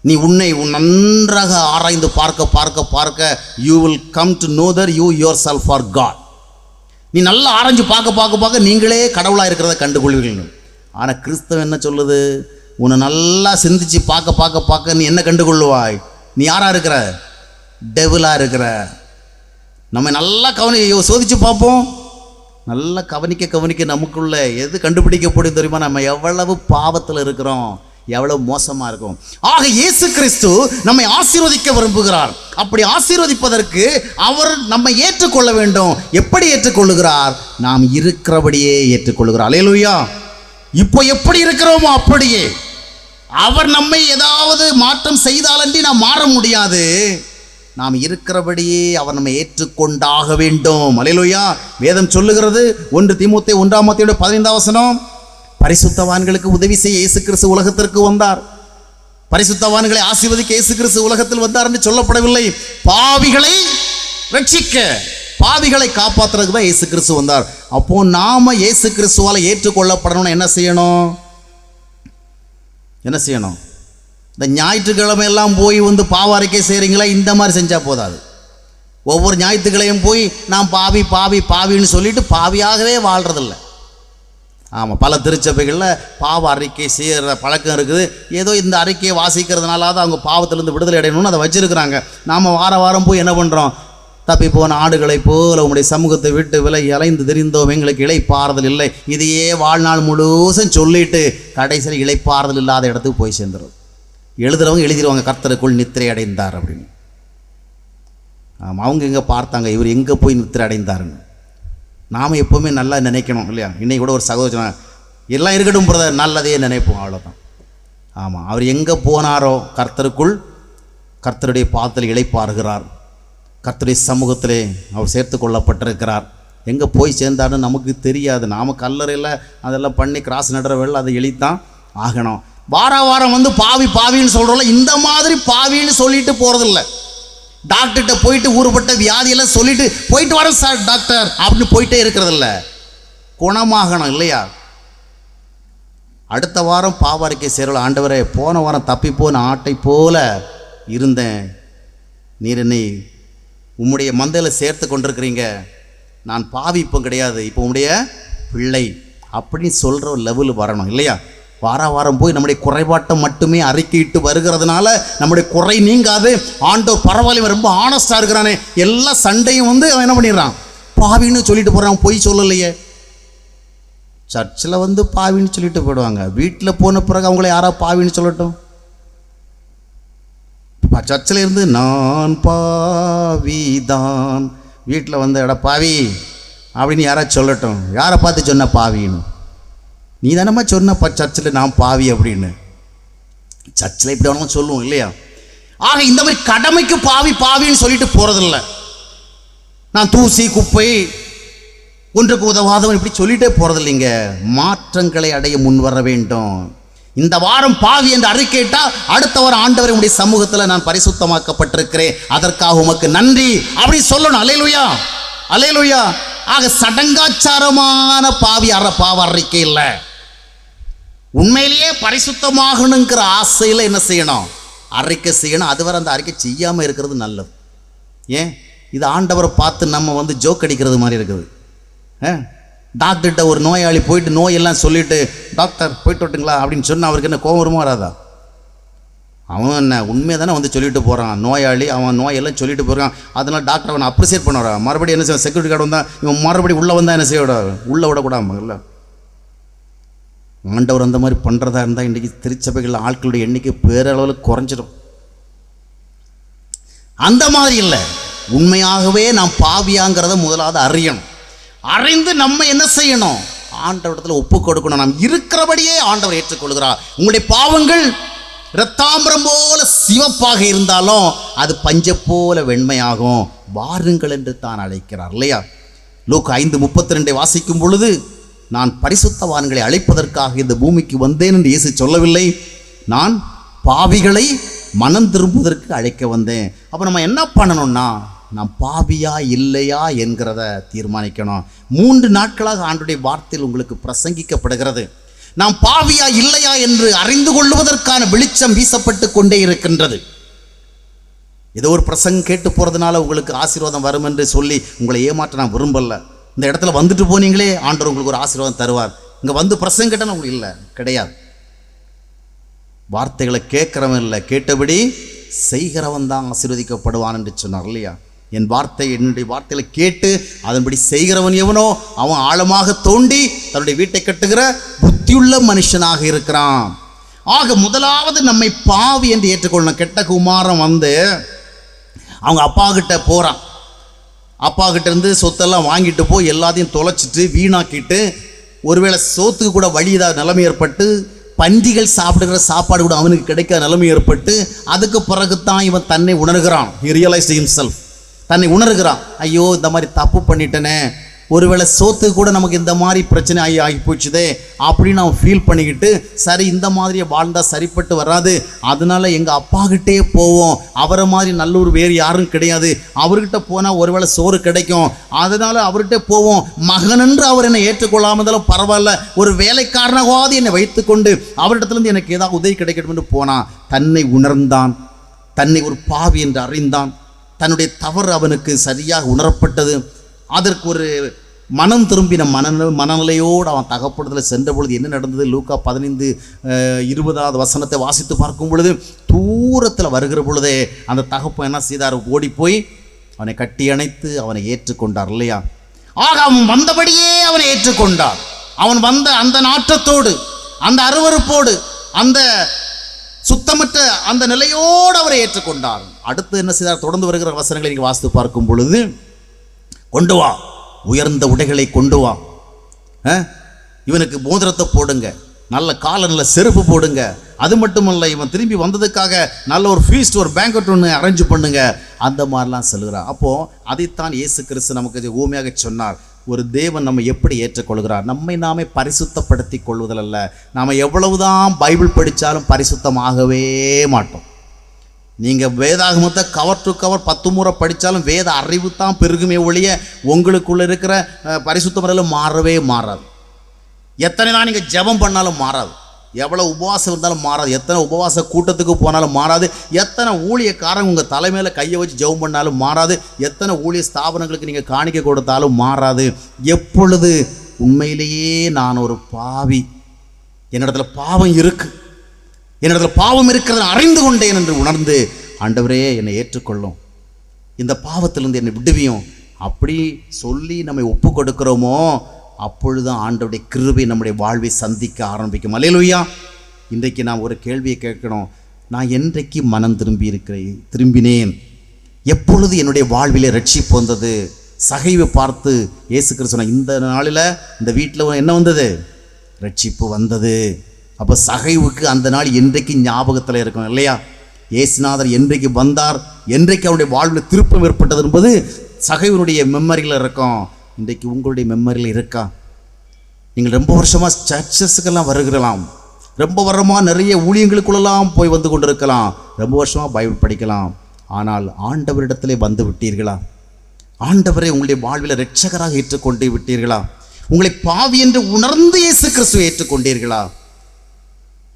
S1: நீ உன்னை நன்றாக ஆராய்ந்து பார்க்க you will come to know that you yourself are God. நீ நல்லா ஆராய்ஞ்சு பார்க்க நீங்களே கடவுளாக இருக்கிறத கண்டுகொள்வீர்கள். ஆனால் கிறிஸ்தவம் என்ன சொல்லுது, உன்னை நல்லா சிந்திச்சு பார்க்க நீ என்ன கண்டுகொள்ளுவாய், நீ யாராக இருக்கிற, டெவிலாக இருக்கிற. நம்ம நல்லா சோதிச்சு பார்ப்போம், நல்லா கவனிக்க நமக்குள்ள எது கண்டுபிடிக்கப்படும் தெரியுமா, நம்ம எவ்வளவு பாவத்தில் இருக்கிறோம், எவ்வளவு மோசமாக இருக்கும். ஆக இயேசு கிறிஸ்து நம்மை ஆசீர்வதிக்க விரும்புகிறார். அப்படி ஆசீர்வதிப்பதற்கு அவர் நம்மை ஏற்றுக்கொள்ள வேண்டும். எப்படி ஏற்றுக்கொள்ளுகிறார், நாம் இருக்கிறபடியே ஏற்றுக்கொள்ளுகிறார். அல்லேலூயா. இப்போ எப்படி இருக்கிறோமோ அப்படியே. அவர் நம்மை ஏதாவது மாற்றம் செய்தாலன்றி நாம் மாற முடியாது. நாம் இருக்கிறபடியே அவர் நம்மை ஏற்றுக்கொண்டாக வேண்டும். அல்லேலூயா. வேதம் சொல்லுகிறது, 1 தீமோத்தேயு 1:15 பரிசுத்தவான்களுக்கு உதவி செய்ய இயேசு கிறிஸ்து உலகத்திற்கு வந்தார். பரிசுத்தவான்களை ஆசீர்வதிக்க இயேசு கிறிஸ்து உலகத்தில் வந்தார் என்று சொல்லப்படவில்லை. பாவிகளை ரட்சிக்க, பாவிகளை காப்பாற்றுறதுக்கு தான் இயேசு கிறிஸ்து வந்தார். அப்போ நாம இயேசு கிறிஸ்துவால ஏற்றுக்கொள்ளப்படணும்னா என்ன செய்யணும்? இந்த ஞாயிற்றுக்கிழமை எல்லாம் போய் பாவ அறிக்கை செய்கிறீங்களா, இந்த மாதிரி செஞ்சால் போதாது. ஒவ்வொரு ஞாயிற்றுக்கிழையும் போய் நான் பாவின்னு சொல்லிட்டு பாவியாகவே வாழ்கிறதில்ல. ஆமாம், பல திருச்சபைகளில் பாவ அறிக்கை செய்கிற பழக்கம் இருக்குது. ஏதோ இந்த அறிக்கையை வாசிக்கிறதுனால அவங்க பாவத்திலேருந்து விடுதலை அடையணும்னு அதை வச்சுருக்கிறாங்க. நாம் வாரம் போய் என்ன பண்ணுறோம், தப்பி போன ஆடுகளை போல உங்களுடைய சமூகத்தை விட்டு விலகி அலைந்து தெரிந்தோம், எங்களுக்கு இளைப்பாறுதல் இல்லை, இதையே வாழ்நாள் முழுசும் சொல்லிட்டு கடைசியில் இளைப்பாறுதல் இல்லாத இடத்துக்கு போய் சேர்ந்துடும். எழுதுறவங்க எழுதிடுவாங்க, கர்த்தருக்குள் நித்திரை அடைந்தார் அப்படின்னு. ஆமாம், அவங்க எங்கே பார்த்தாங்க இவர் எங்கே போய் நித்திரை அடைந்தாருன்னு. நாம் எப்போவுமே நல்லா நினைக்கணும் இல்லையா? இன்றைக்கி கூட ஒரு சகோதரன் எல்லாம் இருக்கட்டும் பிரதர், நல்லதே நினைப்போம், அவ்வளோதான். ஆமாம், அவர் எங்கே போனாரோ கர்த்தருக்குள், கர்த்தருடைய பாதத்தில் இளைப்பாறுகிறார், கர்த்தருடைய சமூகத்திலே அவர் சேர்த்து கொள்ளப்பட்டிருக்கிறார். எங்கே போய் சேர்ந்தாருன்னு நமக்கு தெரியாது. நாம் கல்லறையில் அதெல்லாம் பண்ணி கிராஸ் நடுறவர்கள் அதை எழுத்தான் ஆகணும். வாரம் பாவின்னு சொல்கிறோம்ல, இந்த மாதிரி பாவின்னு சொல்லிட்டு போகிறதில்ல. டாக்டர்கிட்ட போயிட்டு ஊறுபட்ட வியாதியெல்லாம் சொல்லிட்டு போயிட்டு வரேன் சார் டாக்டர் அப்படின்னு போயிட்டே இருக்கிறதில்ல. குணமாகணும் இல்லையா? அடுத்த வாரம் பாவ அறிக்கை செய்கிறோம், ஆண்டவரே போன வாரம் தப்பி போன ஆட்டை போல இருந்தேன், நீர் என்னை உம்முடைய மந்தையில் சேர்த்து கொண்டிருக்கிறீங்க, நான் பாவி இப்போ கிடையாது, இப்போ உம்முடைய பிள்ளை அப்படின்னு சொல்கிற ஒரு லெவல் வரணும் இல்லையா? வாரம் போய் நம்முடைய குறைபாட்டை மட்டுமே அறிக்கையிட்டு வருகிறதுனால நம்முடைய குறை நீங்காது. ஆண்டவர் பரவாயில்ல, ரொம்ப ஆனஸ்டாக இருக்கிறானே, எல்லா சண்டையும் அவன் என்ன பண்ணிடுறான், பாவின்னு சொல்லிட்டு போகிறான். பொய் சொல்லலையே. சர்ச்சில் பாவின்னு சொல்லிட்டு போயிடுவாங்க, வீட்டில் போன பிறகு அவங்கள யாரா பாவின்னு சொல்லட்டும். சர்ச்சில் இருந்து நான் பாவிதான், வீட்டில் எடா பாவி அப்படின்னு யாராச்சும் சொல்லட்டும். யாரை பார்த்து சொன்ன பாவின்னு? நீ தானம்மா சொன்னப்பா சர்ச்சில் நான் பாவி அப்படின்னு. சர்ச்சில் இப்படி வேணாலும் சொல்லுவோம் இல்லையா? ஆக இந்த மாதிரி கடமைக்கு பாவின்னு சொல்லிட்டு போகிறதில்ல. நான் தூசி குப்பை ஒன்றுக்கு உதவாதவன் இப்படி சொல்லிட்டே போகிறதில்லைங்க. மாற்றங்களை அடைய முன் வர வேண்டும். இந்த வாரம் பாவி என்று அறிக்கையிட்டா அடுத்த வாரம் ஆண்டவர் உடைய சமூகத்தில் நான் பரிசுத்தமாக்கப்பட்டிருக்கிறேன், அதற்காக உமக்கு நன்றி அப்படி சொல்லணும். அல்லேலூயா, அல்லேலூயா. ஆக சடங்காச்சாரமான பாவ அறிக்கை இல்லை. உண்மையிலேயே பரிசுத்தமாகணுங்கிற ஆசையில் என்ன செய்யணும், அறிக்கை செய்யணும். அதுவரை அந்த அறிக்கை செய்யாமல் இருக்கிறது நல்லது. ஏன் இது ஆண்டவரை பார்த்து நம்ம வந்து ஜோக் அடிக்கிறது மாதிரி இருக்குது. டாக்டர்கிட்ட ஒரு நோயாளி போயிட்டு நோயெல்லாம் சொல்லிவிட்டு டாக்டர் போயிட்டு விட்டுங்களா அப்படின்னு சொன்னால் அவருக்கு என்ன கோபம் வருமா வராதா? அவன் என்ன உண்மையை தானே வந்து சொல்லிட்டு போகிறான். நோயாளி அவன் நோயெல்லாம் சொல்லிட்டு போகிறான். அதனால் டாக்டர் அவனை அப்ரிசியேட் பண்ணுறா. மறுபடியும் என்ன செய்வான்? செக்யூரிட்டி கார்டு வந்தால் இவன் மறுபடியும் உள்ளே வந்தால் என்ன செய்ய விடாது? உள்ளே விடக்கூடாது இல்லை. ஆண்டவர் அந்த மாதிரி பண்ணுறதா இருந்தால் இன்றைக்கி திருச்சபைகளில் ஆட்களுடைய எண்ணிக்கை பேரளவில் குறைஞ்சிடும். அந்த மாதிரி இல்லை. உண்மையாகவே நாம் பாவியாங்கிறத முதலாவது அறியணும். அறிந்து நம்ம என்ன செய்யணும்? ஆண்டவரிடத்தில் ஒப்பு கொடுக்கணும். நாம் இருக்கிறபடியே ஆண்டவர் ஏற்றுக்கொள்கிறார். உங்களுடைய பாவங்கள் இரத்தாம்பரம் போல சிவப்பாக இருந்தாலும் அது பஞ்சை போல வெண்மையாகும். வாருங்கள் என்று தான் அழைக்கிறார் இல்லையா? லூக்கா 5:32 வாசிக்கும் பொழுது, நான் பரிசுத்தவான்களை அழைப்பதற்காக இந்த பூமிக்கு வந்தேன் என்று இயேசு சொல்லவில்லை, நான் பாவிகளை மனம் திரும்புவதற்கு அழைக்க வந்தேன். அப்போ நம்ம என்ன பண்ணணும்னா, நாம் பாவியா இல்லையா என்கிறத தீர்மானிக்கணும். 3 நாட்களாக ஆண்டுடைய வார்த்தையில் உங்களுக்கு பிரசங்கிக்கப்படுகிறது. நாம் பாவியா இல்லையா என்று அறிந்து கொள்வதற்கான வெளிச்சம் வீசப்பட்டு கொண்டே இருக்கின்றது. ஏதோ ஒரு பிரசங்கம் கேட்டு போகிறதுனால உங்களுக்கு ஆசீர்வாதம் வரும் என்று சொல்லி உங்களை ஏமாற்ற நான் விரும்பல. இந்த இடத்துல வந்துட்டு போனீங்களே ஆண்டவர் உங்களுக்கு ஒரு ஆசீர்வாதம் தருவார். இங்கே வந்து பிரசங்கம் கேட்டால் உங்களுக்கு இல்லை, கிடையாது. வார்த்தைகளை கேட்குறவன் இல்லை, கேட்டபடி செய்கிறவன் தான் ஆசீர்வதிக்கப்படுவான் என்று சொன்னார் இல்லையா? என் வார்த்தை, என்னுடைய வார்த்தைகளை கேட்டு அதன்படி செய்கிறவன் எவனோ அவன் ஆழமாக தோண்டி தன்னுடைய வீட்டை கட்டுகிற புத்தியுள்ள மனுஷனாக இருக்கிறான். ஆக முதலாவது நம்மை பாவி என்று ஏற்றுக்கொள்ளணும். கெட்ட குமாரன் வந்து அவங்க அப்பா கிட்ட போகிறான். அப்பா கிட்ட இருந்து சொத்தெல்லாம் வாங்கிட்டு போய் எல்லாத்தையும் தொலைச்சிட்டு வீணாக்கிட்டு, ஒருவேளை சோத்துக்கு கூட வழி ஏதாவது நிலைமை ஏற்பட்டு, பன்றிகள் சாப்பிடுகிற சாப்பாடு கூட அவனுக்கு கிடைக்காத நிலைமை ஏற்பட்டு, அதுக்கு பிறகுதான் இவன் தன்னை உணர்கிறான். he realized himself. தன்னை உணர்கிறான். ஐயோ இந்த மாதிரி தப்பு பண்ணிட்டேனே, ஒருவேளை சோத்து கூட நமக்கு இந்த மாதிரி பிரச்சனை ஆகி போச்சுதே அப்படின்னு அவன் ஃபீல் பண்ணிக்கிட்டு, சரி இந்த மாதிரியே வாழ்ந்தால் சரிப்பட்டு வராது, அதனால எங்கள் அப்பாக்கிட்டே போவோம், அவரை மாதிரி நல்லூர் வேறு யாரும் கிடையாது, அவர்கிட்ட போனால் ஒருவேளை சோறு கிடைக்கும், அதனால் அவர்கிட்ட போவோம். மகனென்று அவர் என்னை ஏற்றுக்கொள்ளாமல் இருந்தாலும் பரவாயில்ல, ஒரு வேலைக்காரனாவது என்னை வைத்துக்கொண்டு அவரிடத்துலேருந்து எனக்கு ஏதாவது உதவி கிடைக்கணும் என்று போனான். தன்னை உணர்ந்தான், தன்னை ஒரு பாவி என்று அறிந்தான், தன்னுடைய தவறு அவனுக்கு சரியாக உணரப்பட்டது. அதற்கு ஒரு மனம் திரும்பின மனநிலையோடு அவன் தகப்படத்தில் சென்ற பொழுது என்ன நடந்தது? லூக்கா 15:20 வசனத்தை வாசித்து பார்க்கும் பொழுது, தூரத்தில் வருகிற பொழுதே அந்த தகப்பன் என்ன செய்தார்? ஓடி போய் அவனை கட்டி அணைத்து அவனை ஏற்றுக்கொண்டார் இல்லையா? ஆக அவன் வந்தபடியே அவனை ஏற்றுக்கொண்டார். அவன் வந்த அந்த நாற்றத்தோடு, அந்த அருவருப்போடு, அந்த சுத்தமற்ற அந்த நிலையோடு அவரை ஏற்றுக்கொண்டார். அடுத்து என்ன செய்தார்? தொடர்ந்து வருகிற வசனங்களை நீங்கள் வாசித்து பார்க்கும் பொழுது, கொண்டு வா, உயர்ந்த உடைகளை கொண்டு வா, இவனுக்கு மோதிரத்தை போடுங்க, நல்ல கால நல்ல செருப்பு போடுங்க, அது மட்டுமல்ல இவன் திரும்பி வந்ததுக்காக நல்ல ஒரு ஃபீஸ்ட், ஒரு பேங்கட் ஒன்று அரேஞ்ச் பண்ணுங்க, அந்த மாதிரிலாம் சொல்லுகிறார். அப்போது அதைத்தான் இயேசு கிறிஸ்து நமக்கு ஊமையாக சொன்னார். ஒரு தேவன் நம்ம எப்படி ஏற்றுக்கொள்கிறார்? நம்மை நாமே பரிசுத்தப்படுத்தி கொள்வதில் அல்ல. நாம் எவ்வளவுதான் பைபிள் படித்தாலும் பரிசுத்தமாகவே மாட்டோம். நீங்கள் வேதாகமத்தை கவர் டு கவர் 10 முறை படித்தாலும் வேத அறிவு தான் பெருகுமே ஒழிய உங்களுக்குள்ளே இருக்கிற பரிசுத்த முறையில் மாறவே மாறாது. எத்தனை தான் நீங்கள் ஜெபம் பண்ணாலும் மாறாது, எவ்வளோ உபவாசம் இருந்தாலும் மாறாது, எத்தனை உபவாச கூட்டத்துக்கு போனாலும் மாறாது, எத்தனை ஊழியக்காரங்க உங்கள் தலைமையில் கையை வச்சு ஜெபம் பண்ணாலும் மாறாது, எத்தனை ஊழிய ஸ்தாபனங்களுக்கு நீங்கள் காணிக்கை கொடுத்தாலும் மாறாது. எப்பொழுது உண்மையிலேயே நான் ஒரு பாவி, என்னிடத்துல பாவம் இருக்குது, என்னிடத்தில் பாவம் இருக்கிறத அறிந்து கொண்டேன் என்று உணர்ந்து, ஆண்டவரே என்னை ஏற்றுக்கொள்ளும், இந்த பாவத்திலிருந்து என்னை விடுவியும் அப்படி சொல்லி நம்மை ஒப்பு கொடுக்கிறோமோ, அப்பொழுதுதான் ஆண்டவருடைய கிருபை நம்முடைய வாழ்வை சந்திக்க ஆரம்பிக்கும். அல்லேலூயா. இன்றைக்கு நான் ஒரு கேள்வியை கேட்கணும். நான் என்றைக்கு மனம் திரும்பினேன்? எப்பொழுது என்னுடைய வாழ்விலே ரட்சிப்பு வந்தது? சகைவை பார்த்து இயேசு கிறிஸ்து சொன்னார், இந்த நாளில் இந்த வீட்டில் என்ன வந்தது? ரட்சிப்பு வந்தது. அப்போ சகைவுக்கு அந்த நாள் என்றைக்கு ஞாபகத்தில் இருக்கும் இல்லையா? இயேசுநாதர் என்றைக்கு வந்தார், என்றைக்கு அவருடைய வாழ்வில் திருப்பம் ஏற்பட்டது என்பது சகைவனுடைய மெமரியில் இருக்கும். இன்றைக்கு உங்களுடைய மெமரியில் இருக்கா? நீங்கள் ரொம்ப வருஷமாக சர்ச்சஸுக்கெல்லாம் வருகிறலாம், ரொம்ப வருஷமாக நிறைய ஊழியங்களுக்குள்ளெல்லாம் போய் வந்து கொண்டு இருக்கலாம், ரொம்ப வருஷமாக பைபிள் படிக்கலாம், ஆனால் ஆண்டவரிடத்திலே வந்து விட்டீர்களா? ஆண்டவரை உங்களுடைய வாழ்வில் இரட்சகராக ஏற்றுக்கொண்டு விட்டீர்களா? உங்களை பாவி என்று உணர்ந்து இயேசு கிறிஸ்துவை ஏற்றுக்கொண்டீர்களா?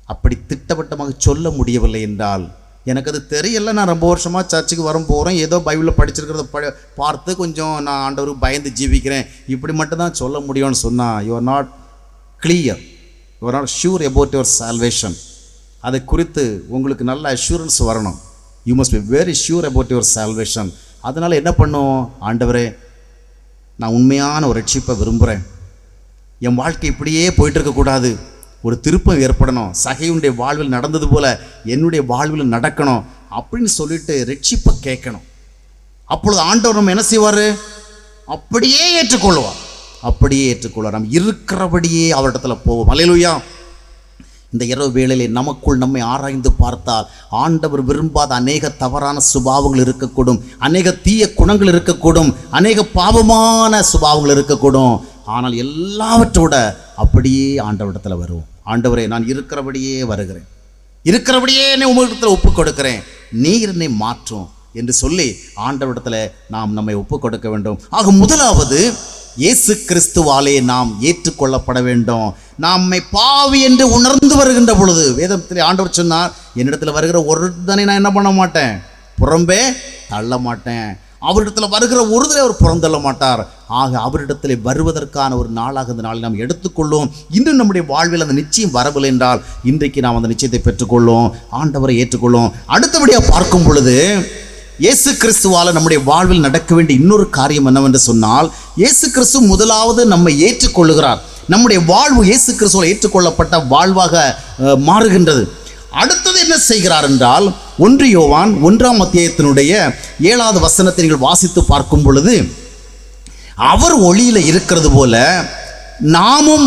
S1: அப்படி திட்டவட்டமாக சொல்ல முடியவில்லை என்றால் எனக்கு அது தெரியல, நான் ரொம்ப வருஷமாக சர்ச்சுக்கு போகிறேன், ஏதோ பைபிளில் படிச்சிருக்கிறத பார்த்து கொஞ்சம் நான் ஆண்டவருக்கு பயந்து ஜீவிக்கிறேன், இப்படி மட்டும் தான் சொல்ல முடியும்னு சொன்னால் you are not clear, you are not sure about your salvation. அதை குறித்து உங்களுக்கு நல்ல அஷூரன்ஸ் வரணும். You must be very sure about your salvation. அதனால் என்ன பண்ணும், ஆண்டவரே நான் உண்மையான ஒரு ரட்சிப்பை விரும்புகிறேன், என் வாழ்க்கை இப்படியே போயிட்டு இருக்கக்கூடாது, ஒரு திருப்பம் ஏற்படணும், சகையுடைய வாழ்வில் நடந்தது போல என்னுடைய வாழ்வில் நடக்கணும் அப்படின்னு சொல்லிட்டு ரட்சிப்பை கேட்கணும். அப்பொழுது ஆண்டவர் நம்ம என்ன செய்வார், அப்படியே ஏற்றுக்கொள்வார், அப்படியே ஏற்றுக்கொள்வார். நம்ம இருக்கிறபடியே அவரிடத்துல போவோம். அல்லேலூயா. இந்த இரவு வேளையிலே நமக்குள் நம்மை ஆராய்ந்து பார்த்தால் ஆண்டவர் விரும்பாத அநேக தவறான சுபாவங்கள் இருக்கக்கூடும், அநேக தீய குணங்கள் இருக்கக்கூடும், அநேக பாவமான சுபாவங்கள் இருக்கக்கூடும். ஆனால் எல்லாவற்றோட அப்படியே ஆண்டவரிடத்தில் வருவோம். ஆண்டவரே நான் இருக்கிறபடியே வருகிறேன், இருக்கிறபடியே என்னை உங்களிடத்தில் ஒப்பு கொடுக்கிறேன், நீர் என்னை மாற்றும் என்று சொல்லி ஆண்டவரிடத்தில் நாம் நம்மை ஒப்பு கொடுக்க வேண்டும். ஆக முதலாவது இயேசு கிறிஸ்துவாலே நாம் ஏற்றுக்கொள்ளப்பட வேண்டும். நம்மை பாவி என்று உணர்ந்து வருகின்ற பொழுது வேதத்தில் ஆண்டவர் சொன்னார், என்னிடத்தில் வருகிற ஒருத்தனை நான் என்ன பண்ண மாட்டேன், புறம்பே தள்ள மாட்டேன். அவரிடத்தில் வருகிற ஒருதலை அவர் புறந்தள்ள மாட்டார். ஆக அவரிடத்தில் வருவதற்கான ஒரு நாளாக இந்த நாளில் நாம் எடுத்துக்கொள்ளும். இன்னும் நம்முடைய வாழ்வில் அந்த நிச்சயம் வரவில்லை என்றால் இன்றைக்கு நாம் அந்த நிச்சயத்தை பெற்றுக்கொள்ளும், ஆண்டவரை ஏற்றுக்கொள்ளும். அடுத்தபடியாக பார்க்கும் பொழுது இயேசு கிறிஸ்துவால் நம்முடைய வாழ்வில் நடக்க வேண்டிய இன்னொரு காரியம் என்னவென்று சொன்னால், இயேசு கிறிஸ்து முதலாவது நம்மை ஏற்றுக்கொள்ளுகிறார். நம்முடைய வாழ்வு இயேசு கிறிஸ்துவால் ஏற்றுக்கொள்ளப்பட்ட வாழ்வாக மாறுகின்றது. அடுத்தது என்ன செய்கிறார் என்றால், 1 யோவான் 1ஆம் அத்தியாயத்தினுடைய 7வது வசனத்தை நீங்கள் வாசித்து பார்க்கும் பொழுது, அவர் ஒளியில இருக்கிறது போல நாமும்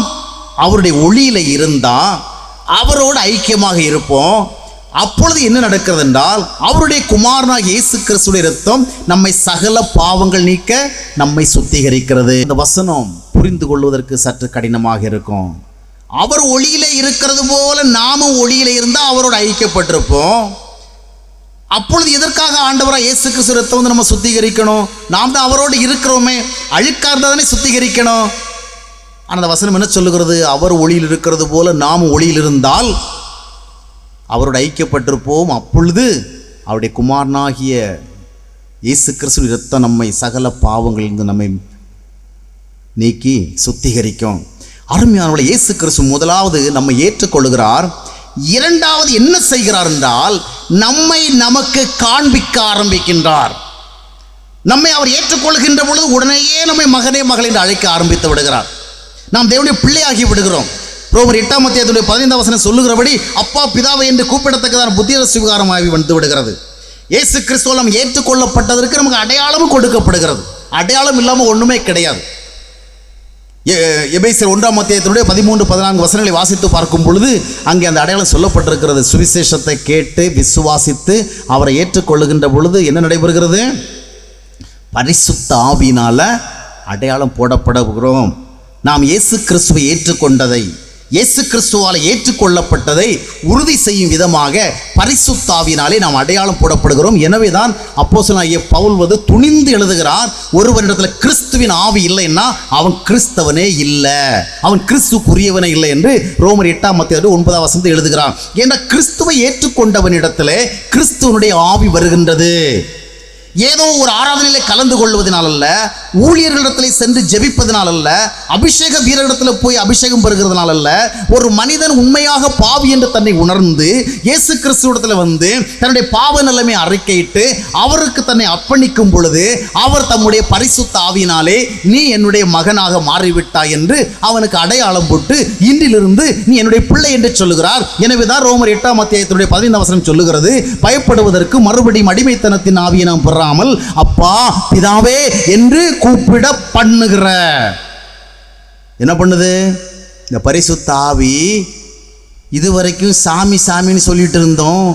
S1: அவருடைய ஒளியில இருந்தா அவரோடு ஐக்கியமாக இருப்போம். அப்பொழுது என்ன நடக்கிறது என்றால், அவருடைய குமாரனாக இயேசு கிறிஸ்துவின் இரத்தம் நம்மை சகல பாவங்கள் நீக்க நம்மை சுத்திகரிக்கிறது. இந்த வசனம் புரிந்து கொள்வதற்கு சற்று கடினமாக இருக்கும். அவர் ஒளியில இருக்கிறது போல நாமும் ஒளியில இருந்தால் அவரோடு ஐக்கியப்பட்டிருப்போம். அப்பொழுது எதற்காக ஆண்டவராக இயேசு கிறிஸ்து இரத்தம் வந்து நம்ம சுத்திகரிக்கணும்? நாம் தான் அவரோடு இருக்கிறோமே, அழுக்காக இருந்தால் தானே சுத்திகரிக்கணும். ஆனால் அந்த வசனம் என்ன சொல்லுகிறது, அவர் ஒளியில் இருக்கிறது போல நாமும் ஒளியில் இருந்தால் அவரோடு ஐக்கியப்பட்டிருப்போம். அப்பொழுது அவருடைய குமாரனாகிய இயேசு கிறிஸ்து இரத்தம் நம்மை சகல பாவங்களிலிருந்து நம்மை நீக்கி சுத்திகரிக்கும். அருமையானவர்களே, இயேசு கிறிஸ்து முதலாவது நம்மை ஏற்றுக்கொள்கிறார். இரண்டாவது என்ன செய்கிறார் என்றால், நம்மை நமக்கு காண்பிக்க ஆரம்பிக்கின்றார். நம்மை அவர் ஏற்றுக்கொள்கின்ற பொழுது உடனேயே நம்மை மகனே மகள் என்று அழைக்க ஆரம்பித்து விடுகிறார். நாம் தேவனுடைய பிள்ளையாகி விடுகிறோம். ரோமர் 8ஆம் அத்தியாயத்துடைய 15ஆம் வசனம் சொல்லுகிறபடி அப்பா பிதாவை என்று கூப்பிடத்தக்கதான புத்திர சுவிகாரமாகி வந்து விடுகிறது. இயேசு கிறிஸ்துவால் நாம் ஏற்றுக்கொள்ளப்பட்டதற்கு நமக்கு அடையாளமும் கொடுக்கப்படுகிறது. அடையாளம் இல்லாமல் ஒன்றுமே கிடையாது. எபேசியர் 1ஆம் அத்தியாயத்தினுடைய 13-14 வசனங்களை வாசித்து பார்க்கும் பொழுது அங்கே அந்த அடையாளம் சொல்லப்பட்டிருக்கிறது. சுவிசேஷத்தை கேட்டு விசுவாசித்து அவரை ஏற்றுக்கொள்ளுகின்ற பொழுது என்ன நடைபெறுகிறது? பரிசுத்த ஆவியினால அடையாளம் போடப்படுகிறோம். நாம் இயேசு கிறிஸ்துவை ஏற்றுக்கொண்டதை, இயேசு கிறிஸ்துவால் ஏற்றுக்கொள்ளப்பட்டதை உறுதி செய்யும் விதமாக பரிசுத்த ஆவியினாலே நாம் அடையாளம் போடப்படுகிறோம். எனவே தான் அப்போஸ்தலனாகிய பவுல் துணிந்து எழுதுகிறார், ஒருவனிடத்தில் கிறிஸ்துவின் ஆவி இல்லைன்னா அவன் கிறிஸ்தவனே இல்லை, அவன் கிறிஸ்துக்குரியவனே இல்லை என்று ரோமர் 8ஆம் அத்தியாயம் 9ஆம் வசனத்தில் எழுதுகிறான். ஏன்னா கிறிஸ்துவை ஏற்றுக்கொண்டவனிடத்திலே கிறிஸ்துவனுடைய ஆவி வருகின்றது. ஏதோ ஒரு ஆராதனையில் கலந்து கொள்வதனால் அல்ல, ஊழியர்களிடத்தில் சென்று ஜெபிப்பதனால் அல்ல, அபிஷேக வீரரிடத்தில் போய் அபிஷேகம் பெறுகிறதுனால அல்ல. ஒரு மனிதன் உண்மையாக பாவி என்று தன்னை உணர்ந்து இயேசு கிறிஸ்துவிடத்தில் வந்து தன்னுடைய பாவ நிலைமை அறிக்கையிட்டு அவருக்கு தன்னை அர்ப்பணிக்கும் பொழுது அவர் தம்முடைய பரிசுத்த ஆவியினாலே நீ என்னுடைய மகனாக மாறிவிட்டாய் என்று அவனுக்கு அடையாளம் போட்டு இன்றிலிருந்து நீ என்னுடைய பிள்ளை என்று சொல்லுகிறார். எனவேதான் ரோமர் 8ஆம் அத்தியாயத்தினுடைய 15ஆம் வசனம் சொல்லுகிறது, பயப்படுவதற்கு மறுபடியும் அடிமைத்தனத்தின் ஆவியை நாம் பெறாமல் அப்பா பிதாவே என்று கூப்பிட பண்ணுகிற. என்ன பண்ணுது இந்த பரிசுத்த ஆவி? இதுவரைக்கும் சாமி சாமின்னு சொல்லிட்டு இருந்தோம்,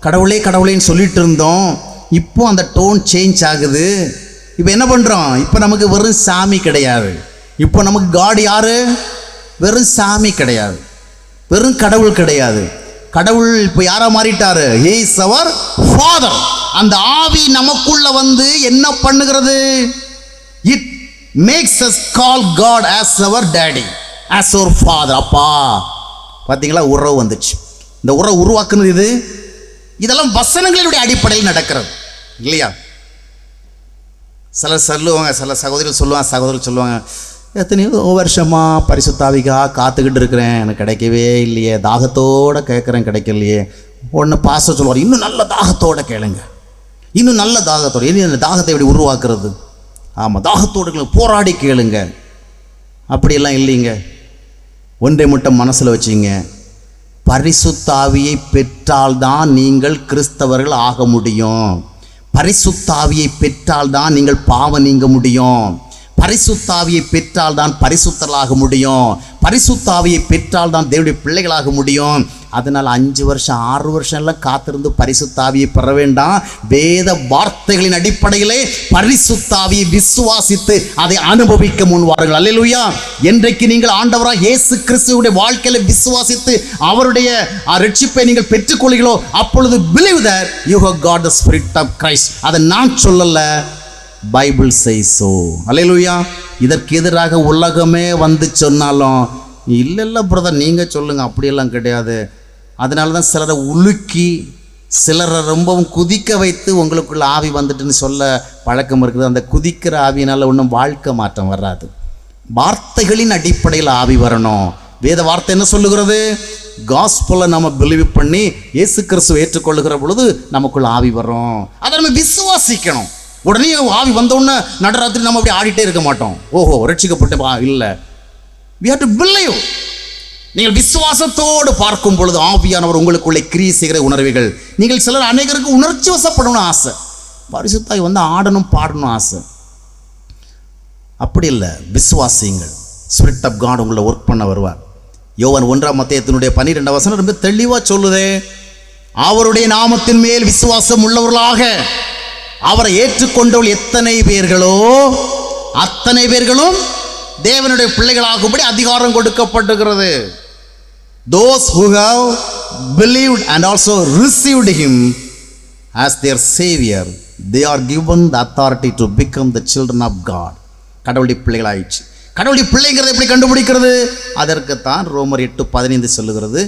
S1: கடவுளே கடவுளேன்னு சொல்லிட்டு இருந்தோம். இப்போ அந்த டோன் சேஞ்ச் ஆகுது. இப்போ என்ன பண்றோம்? இப்போ நமக்கு வெறும் சாமி கிடையாது. இப்போ நமக்கு காட் யாரு? வெறும் சாமி கிடையாது, வெறும் கடவுள் கிடையாது. கடவுள் இப்போ யாரா மாறிட்டாரு? He is our Father. அந்த ஆவி நமக்குள்ள வந்து என்ன பண்ணுகிறது? It makes us call God as our daddy, as our father. அப்பா பார்த்தீங்களா, உறவு வந்துச்சு. இந்த உறவு உருவாக்குனது இது இதெல்லாம் வசனங்களுடைய அடிப்படையில் நடக்கிறது இல்லையா? சிலர் சொல்லுவாங்க, சில சகோதரிகள் சொல்லுவாங்க, எத்தனையோ வருஷமாக பரிசுத்தாவிக்காக காத்துக்கிட்டு இருக்கிறேன், எனக்கு கிடைக்கவே இல்லையே, தாகத்தோடு கேட்குறேன் கிடைக்கலையே. ஒன்று பாஸ்டர் சொல்லுவார், இன்னும் நல்ல தாகத்தோடு கேளுங்க, இன்னும் நல்ல தாகத்தோடு. இனி அந்த தாகத்தை எப்படி உருவாக்குறது? ஆமாம், தாகத்தோடு போராடி கேளுங்க. அப்படியெல்லாம் இல்லைங்க. ஒன்றை மட்டும் மனசில் வச்சிங்க, பரிசுத்தாவியை பெற்றால்தான் நீங்கள் கிறிஸ்தவர்கள் ஆக முடியும். பரிசுத்தாவியை பெற்றால்தான் நீங்கள் பாவம் நீங்க முடியும். பரிசுத்தாவியை பெற்றால்தான் பரிசுத்தலாக முடியும். பரிசுத்தாவியை பெற்றால்தான் தேவனுடைய பிள்ளைகளாக முடியும். அதனால் 5 வருஷம் 6 வருஷம் எல்லாம் காத்திருந்து பரிசுத்தாவியை பெற வேண்டாம். வேத வார்த்தைகளின் அடிப்படையிலே பரிசுத்தாவியை விசுவாசித்து அதை அனுபவிக்க முன் வாருங்கள். அல்லேலூயா. என்றைக்கு நீங்கள் ஆண்டவராக இயேசு கிறிஸ்துவுடைய வாழ்க்கையில விசுவாசித்து அவருடைய ரட்சிப்பை நீங்கள் பெற்றுக்கொள்கிறீர்களோ, அப்பொழுது believe that you have got the spirit of Christ. அதை நான் சொல்லல, பைபிள் says so. அல்லேலூயா. இதற்கு எதிராக உலகமே வந்து சொன்னாலும் இல்லை பிரதர் நீங்கள் சொல்லுங்கள், அப்படியெல்லாம் கிடையாது. அதனால தான் சிலரை உலுக்கி சிலரை ரொம்பவும் குதிக்க வைத்து உங்களுக்குள்ள ஆவி வந்துட்டுன்னு சொல்ல பழக்கம் இருக்குது. அந்த குதிக்கிற ஆவியினால் ஒன்றும் வாழ்க்கை மாற்றம் வராது. வார்த்தைகளின் அடிப்படையில் ஆவி வரணும். வேத வார்த்தை என்ன சொல்லுகிறது? காஸ்பலை நம்ம பிலீவ் பண்ணி இயேசு கிறிஸ்துவை ஏற்றுக்கொள்ளுகிற பொழுது நமக்குள்ள ஆவி வரும். அதை நம்ம விசுவாசிக்கணும். உடனே ஆவி வந்தோடனே நடராத்திரி நம்ம அப்படி ஆடிட்டே இருக்க மாட்டோம். ஓஹோ ரட்சிக்கப்பட்ட இல்லை. we have to believe. நீங்கள் விசுவாசத்தோடு பார்க்கும் பொழுது ஆவியானவர் உங்களுக்குள்ளே கிரியை செய்கிற உணர்வுகள். நீங்கள் சிலர் அநேகருக்கு உணர்ச்சி வசப்படணும் ஆசை, பரிசுத்தாய் வந்து ஆடணும் பாடணும் ஆசை. அப்படி இல்லை, விசுவாசியுங்கள். ஸ்பிரிட் ஆஃப் காட் உங்களை ஒர்க் பண்ண வருவார். யோவான் 1ஆம் அத்தியாயத்தினுடைய 12ஆம் வசனம் ரொம்ப தெளிவாக சொல்லுதே, அவருடைய நாமத்தின் மேல் விசுவாசம் உள்ளவர்களாக அவரை ஏற்றுக்கொண்டவர்கள் எத்தனை பேர்களோ அத்தனை பேர்களும் தேவனுடைய பிள்ளைகளாகும்படி அதிகாரம் கொடுக்கப்பட்டிருக்கிறது. Those who have believed and also received him as their savior, they are given the authority to become the children of God. கடவுளுடைய பிள்ளைகளாயிடுச்சு. கடவுளுடைய பிள்ளைங்கிறத எப்படி கண்டுபிடிக்கிறது? அதற்குத்தான் ரோமர் 8:15 சொல்லுகிறது,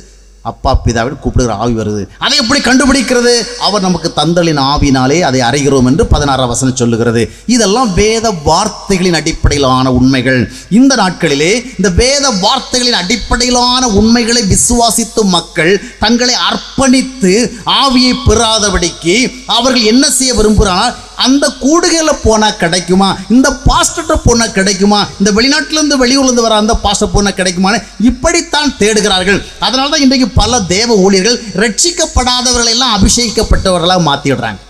S1: அப்பா பிதாவை கூப்பிடுகிற ஆவி வருது. அதை எப்படி கண்டுபிடிக்கிறது? அவர் நமக்கு தந்தளின் ஆவினாலே அதை அறிகிறோம் என்று 16ஆம் வசனம் சொல்லுகிறது. இதெல்லாம் வேத வார்த்தைகளின் அடிப்படையிலான உண்மைகள். இந்த நாட்களிலே இந்த வேத வார்த்தைகளின் அடிப்படையிலான உண்மைகளை விசுவாசித்து மக்கள் தங்களை அர்ப்பணித்து ஆவியை பெறாதபடிக்கு அவர்கள் என்ன செய்ய விரும்புகிறார்? அந்த கூடுகையில் போனால் கிடைக்குமா, இந்த பாஸ்டர்கிட்ட போனால் கிடைக்குமா, இந்த வெளிநாட்டிலேருந்து வெளியூர்லேருந்து வர அந்த பாஸ்டர் போனால் கிடைக்குமான்னு இப்படித்தான் தேடுகிறார்கள். அதனால தான் இன்றைக்கு பல தேவ ஊழியர்கள் ரட்சிக்கப்படாதவர்கள் எல்லாம் அபிஷேகிக்கப்பட்டவர்களாக மாற்றிடுறாங்க.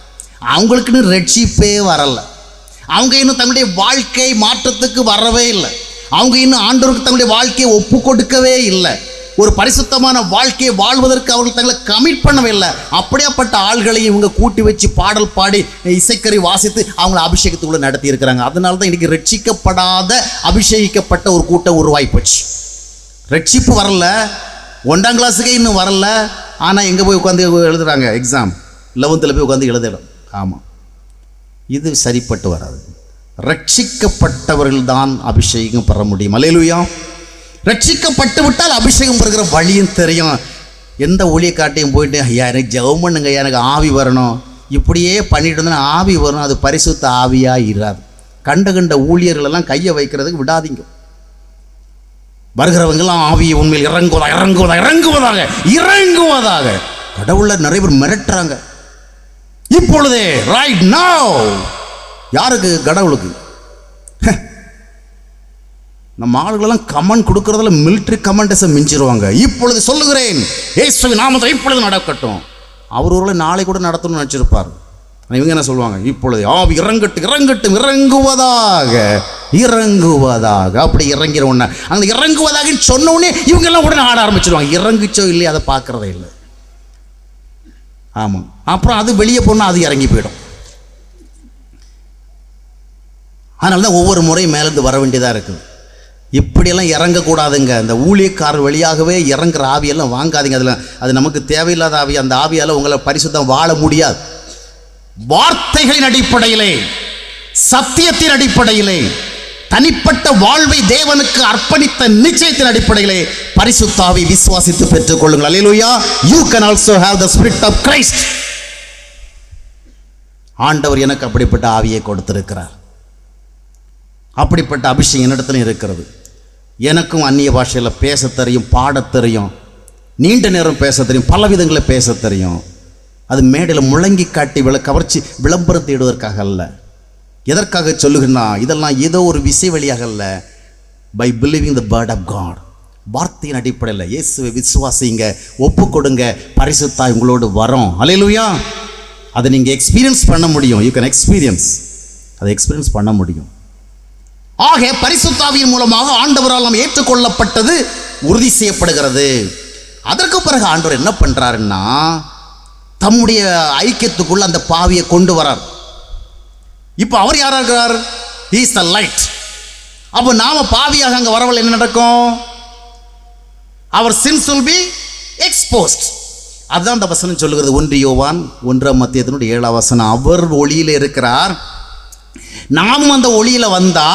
S1: அவங்களுக்குன்னு ரட்சிப்பே வரலை. அவங்க இன்னும் தங்களுடைய வாழ்க்கை மாற்றத்துக்கு வரவே இல்லை. அவங்க இன்னும் ஆண்டவருக்கு தங்களுடைய வாழ்க்கையை ஒப்பு கொடுக்கவே இல்லை. ஒரு பரிசுத்தமான வாழ்க்கையை வாழ்வதற்கு அவர்கள் தங்களை கமிட் பண்ணவே இல்லை. அப்படியாப்பட்ட ஆள்களை இவங்க கூட்டி வச்சு பாடல் பாடி இசைக்கறி வாசித்து அவங்கள அபிஷேகத்துக்குள்ள நடத்தி இருக்கிறாங்க. அதனால தான் இன்னைக்கு ரட்சிக்கப்படாத அபிஷேகிக்கப்பட்ட ஒரு கூட்டம் உருவாகி போச்சு. ரட்சிப்பு வரல, 1ஆம் கிளாஸுக்கே இன்னும் வரல. ஆனால் எங்கே போய் உட்காந்து எழுதுறாங்க எக்ஸாம், 11th போய் உட்காந்து எழுதலாம். ஆமாம், இது சரிப்பட்டு வராது. ரட்சிக்கப்பட்டவர்கள் தான் அபிஷேகம் பெற முடியும். அல்லேலூயா. ரட்சிக்கப்பட்டு விட்டால் அபிஷேகம் பெறுகிற வழியும் தெரியும். எந்த ஊழியக்காட்டையும் போயிட்டு ஐயா எனக்கு ஜெபம் பண்ணுங்க, எனக்கு ஆவி வரணும், இப்படியே பண்ணிட்டு இருந்தா ஆவி வரும். அது பரிசுத்த ஆவியாக இராது. கண்ட ஊழியர்களெல்லாம் கையை வைக்கிறதுக்கு விடாதீங்க. வருகிறவங்கெல்லாம் ஆவியை உண்மையில் இறங்குவதாக கடவுள நிறைய பேர் மிரட்டுறாங்க. இப்பொழுதே ரைட் நவ். யாருக்கு? கடவுளுக்கு. நம்ம ஆளுகளெல்லாம் கமெண்ட் கொடுக்கறதுல மிலிட்ரி கமெண்டஸை மிஞ்சிருவாங்க. இப்பொழுது சொல்லுகிறேன், இயேசுவின் நாமத்தில் இப்பொழுது நடக்கட்டும். அவர் ஒரு நாளை கூட நடத்தணும்னு நினச்சிருப்பார். இவங்க என்ன சொல்லுவாங்க? இப்பொழுது ஆவி இறங்கட்டும் இறங்குவதாக. அப்படி இறங்கிற உடனே அந்த இறங்குவதாக சொன்ன உடனே இவங்க எல்லாம் உடனே ஆட ஆரம்பிச்சிருவாங்க. இறங்குச்சோ இல்லையா அதை பார்க்கறதே இல்லை. ஆமாம், அப்புறம் அது வெளியே போனால் அது இறங்கி போயிடும். அதனால தான் ஒவ்வொரு முறையும் மேலேருந்து வர வேண்டியதாக இருக்குது. இப்படியெல்லாம் இறங்கக்கூடாதுங்க. இந்த ஊழியக்காரர் வழியாகவே இறங்குற ஆவியெல்லாம் வாங்காதீங்க. அதில் அது நமக்கு தேவையில்லாத ஆவி. அந்த ஆவியால் உங்களை பரிசுத்தம் வாழ முடியாது. வார்த்தைகளின் அடிப்படையிலே, சத்தியத்தின் அடிப்படையிலே, தனிப்பட்ட வாழ்வை தேவனுக்கு அர்ப்பணித்த நிச்சயத்தின் அடிப்படையிலே பரிசுத்த ஆவியை விசுவாசித்து பெற்றுக்கொள்ளுங்கள். அல்லேலூயா. You can also have the spirit of Christ. ஆண்டவர் எனக்கு அப்படிப்பட்ட ஆவியை கொடுத்திருக்கிறார். அப்படிப்பட்ட அபிஷேகம் என்னிடத்துல இருக்கிறது. எனக்கும் அந்நிய பாஷையில் பேச தெரியும், பாடத் தெரியும், நீண்ட நேரம் பேச தெரியும், பல விதங்களில் பேச தெரியும். அது மேடையில் முழங்கி காட்டி கவர்ச்சி விளம்பரம் தேடுவதற்காக அல்ல. எதற்காக சொல்லுகிறேன்னா, இதெல்லாம் ஏதோ ஒரு விசை வழியாக அல்ல. By believing the word of God, வார்த்தையின் அடிப்படையில் இயேசுவை விசுவாசிங்க, ஒப்பு கொடுங்க, பரிசுத்தாய் உங்களோடு வரோம். அல்லேலூயா. அதை நீங்கள் எக்ஸ்பீரியன்ஸ் பண்ண முடியும். யூ கேன் எக்ஸ்பீரியன்ஸ், அதை எக்ஸ்பீரியன்ஸ் பண்ண முடியும். ஆக பரிசுத்தாவியின் மூலமாக ஆண்டவரால் நாம் ஏற்றுக்கொள்ளப்பட்டது உறுதி செய்யப்படுகிறது. அதற்கு பிறகு ஆண்டவர் என்ன பண்றாருன்னா, தம்முடைய ஐக்கியத்துக்குள்ள அந்த பாவியை கொண்டு வரார். இப்போ அவர் யாரா இருக்கிறார்? He is the light. அப்போ நாம பாவியாக அங்கே வரவள் என்ன நடக்கும்? our sins will be exposed. அதுதான் அந்த வசனம் சொல்லுகிறது. 1 யோவான் 1:7 அவர் ஒளியில இருக்கிறார், நாமும் அந்த ஒளியில வந்தா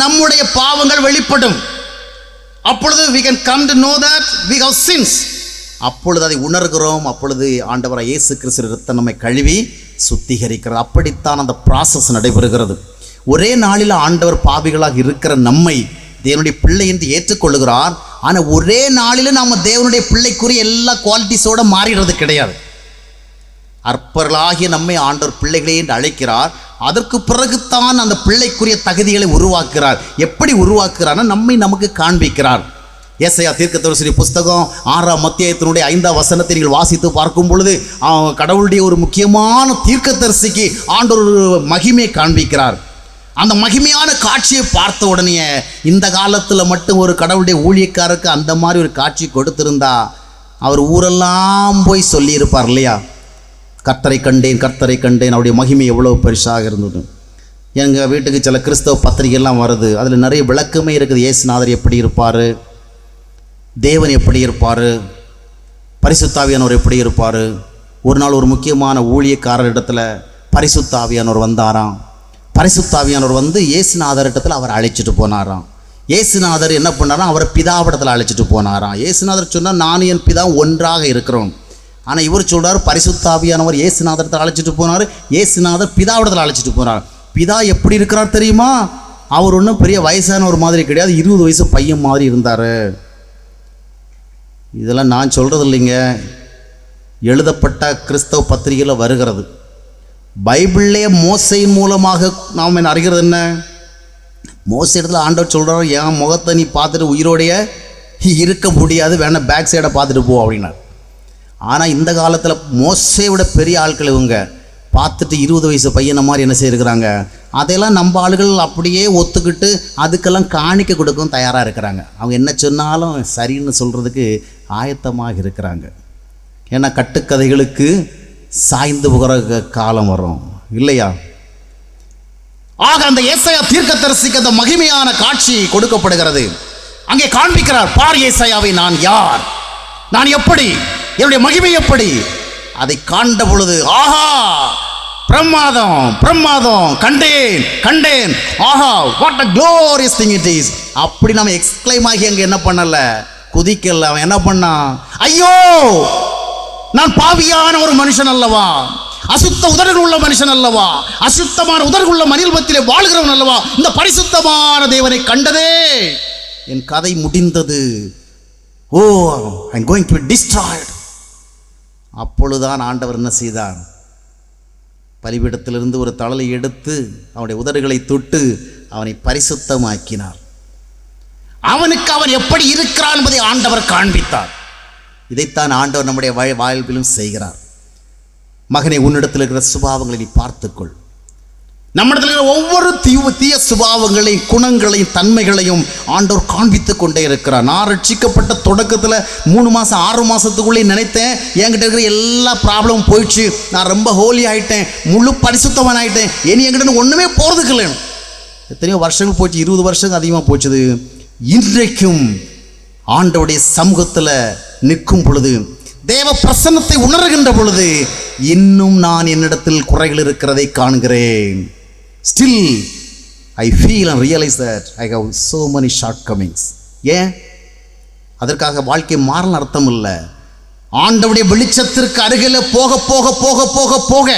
S1: நம்முடைய பாவங்கள் வெளிப்படும். அப்பொழுது we can come to know that we have sins. அப்பொழுது அதை உணர்கிறோம். அப்பொழுது ஆண்டவராகிய இயேசு கிறிஸ்து இரத்தம் நம்மை கழுவி சுத்திகரிக்கிறது. அப்படித்தான் அந்த ப்ராசஸ் நடைபெறுகிறது. ஒரே நாளில் ஆண்டவர் பாவிகளாக இருக்கிற நம்மை தேவனுடைய பிள்ளை என்று ஏற்றுக்கொள்ளுகிறார். ஆனால் ஒரே நாளில் நாம் தேவனுடைய பிள்ளைக்குரிய எல்லா குவாலிட்டிஸோடு மாறிடுறது கிடையாது. அற்பர்களாகிய நம்மை ஆண்டவர் பிள்ளைகளே என்று அழைக்கிறார். அதற்கு பிறகுத்தான் அந்த பிள்ளைக்குரிய தகுதிகளை உருவாக்குகிறார். எப்படி உருவாக்குறார்னா, நம்மை நமக்கு காண்பிக்கிறார். ஏசாயா தீர்க்கதரிசி புஸ்தகம் 6:5 நீங்கள் வாசித்து பார்க்கும் பொழுது கடவுளுடைய ஒரு முக்கியமான தீர்க்கதரிசிக்கு ஆண்டவர் ஒரு மகிமையை காண்பிக்கிறார். அந்த மகிமையான காட்சியை பார்த்த உடனே, இந்த காலத்தில் மட்டும் ஒரு கடவுளுடைய ஊழியக்காரருக்கு அந்த மாதிரி ஒரு காட்சி கொடுத்திருந்தா அவர் ஊரெல்லாம் போய் சொல்லியிருப்பார் இல்லையா? கர்த்தரை கண்டேன், கர்த்தரை கண்டேன், அவருடைய மகிமை எவ்வளோ பெருசாக இருந்தது. எங்கள் வீட்டுக்கு சில கிறிஸ்தவ பத்திரிகைலாம் வருது, அதில் நிறைய விளக்கமே இருக்குது. இயேசுநாதர் எப்படி இருப்பார், தேவன் எப்படி இருப்பார், பரிசுத்தாவியானவர் எப்படி இருப்பார். ஒரு நாள் ஒரு முக்கியமான ஊழியக்காரர் இடத்துல பரிசுத்தாவியானவர் வந்தாராம். பரிசுத்தாவியானவர் வந்து இயேசுநாதர் இடத்துல அவர் அழைச்சிட்டு போனாராம். இயேசுநாதர் என்ன பண்ணாராம், அவரை பிதாவிடத்தில் அழைச்சிட்டு போனாராம். இயேசுநாதர் சொன்னால் நான் என் பிதா ஒன்றாக இருக்கிறோம். ஆனால் இவர் சொல்கிறார், பரிசுத்தாவியானவர் இயேசுநாதரத்தில் அழைச்சிட்டு போனார், இயேசுநாதர் பிதாவிடத்தில் அழைச்சிட்டு போனார். பிதா எப்படி இருக்கிறார் தெரியுமா? அவர் ஒன்றும் பெரிய வயசான ஒரு மாதிரி கிடையாது, 20 வயசு பையன் மாதிரி இருந்தார். இதெல்லாம் நான் சொல்கிறது இல்லைங்க, எழுதப்பட்ட கிறிஸ்தவ பத்திரிகையில் வருகிறது. பைபிள்லே மோசையின் மூலமாக நாம் என்ன அறிகிறது? என்ன மோசை இடத்துல ஆண்டவர் சொல்கிறார், என் முகத்தை நீ பார்த்துட்டு உயிரோடைய இருக்க முடியாது, வேணா பேக் சைடை பார்த்துட்டு போ அப்படின்னார். ஆனால் இந்த காலத்தில் மோசையை விட பெரிய ஆட்கள் இவங்க பார்த்துட்டு 20 வயசு பையனை மாதிரி என்ன செய்யிருக்கிறாங்க. அதையெல்லாம் நம்ம ஆளுகள் அப்படியே ஒத்துக்கிட்டு அதுக்கெல்லாம் காணிக்க கொடுக்கவும் தயாராக இருக்கிறாங்க. அவங்க என்ன சொன்னாலும் சரின்னு சொல்கிறதுக்கு ஆயத்தமாக இருக்கிறாங்க. ஏன்னா கட்டுக்கதைகளுக்கு சாய்ந்து போகிற காலம் வரும் இல்லையா? ஆக அந்த ஏசாயா தீர்க்கதரிசிக்கு அந்த மகிமையான காட்சி கொடுக்கப்படுகிறது. அங்கே காண்பிக்கிறார், பார் ஏசாயாவை, நான் யார், நான் எப்படி, என்னுடைய மகிமை எப்படி. அதை காண்ட பொழுது ஆஹா, பிரமாதம் பிரமாதம், கண்டேன் கண்டேன், ஆஹா, what a glorious thing it is. அப்படி நம்ம எக்ஸ்க்ளைம் ஆகி அங்கே என்ன பண்ணல, குதிக்கல. அவன் என்ன பண்ணான், ஐயோ நான் பாவியான ஒரு மனுஷன் அல்லவா, அசுத்த உதடுகள் உள்ள மனுஷன் அல்லவா, அசுத்தமான உதடுகள் உள்ள மனிதத்திலே வாழ்கிறவன் அல்லவா, இந்த பரிசுத்தமான தேவனை கண்டதே என் கதை முடிந்தது. Oh, I am going to be destroyed. அப்பொழுதுதான் ஆண்டவர் என்ன செய்தார், பலிபீடத்திலிருந்து ஒரு தழலை எடுத்து அவனுடைய உதடுகளை தொட்டு அவனை பரிசுத்தமாக்கினார். அவனுக்கு அவன் எப்படி இருக்கிறான் என்பதை ஆண்டவர் காண்பித்தார். இதைத்தான் ஆண்டவர் நம்முடைய வாழ்விலும் செய்கிறார். மகனே, உன்னிடத்தில் இருக்கிற சுபாவங்களை நீ பார்த்துக்கொள். நம்மிடத்தில் இருக்கிற ஒவ்வொரு தீய சுபாவங்களையும் குணங்களையும் தன்மைகளையும் ஆண்டவர் காண்பித்துக் கொண்டே இருக்கிறார். நான் ரட்சிக்கப்பட்ட தொடக்கத்தில் 3 மாதம் 6 மாதத்துக்குள்ளே நினைத்தேன், என்கிட்ட இருக்கிற எல்லா ப்ராப்ளமும் போயிடுச்சு, நான் ரொம்ப ஹோலி ஆகிட்டேன், முழு பரிசுத்தவன் ஆகிட்டேன், இனி என்கிட்ட ஒன்றுமே போகிறதுக்கு. எத்தனையோ வருஷங்கள் போச்சு, 20 வருஷங்கள் அதிகமாக போச்சுது. இன்றைக்கும் ஆண்டவருடைய சமூகத்தில் நிற்கும் பொழுது, தேவ பிரசன்னத்தை உணர்கின்ற பொழுது, இன்னும் நான் என்னிடத்தில் குறைகள் இருக்கிறதை காண்கிறேன். Still I feel and realize that I have so many shortcomings. ஏன்? அதற்காக வாழ்க்கை மாறல் அர்த்தம் இல்லை. ஆண்டவருடைய வெளிச்சத்திற்கு அருகில் போக போக போக போக போக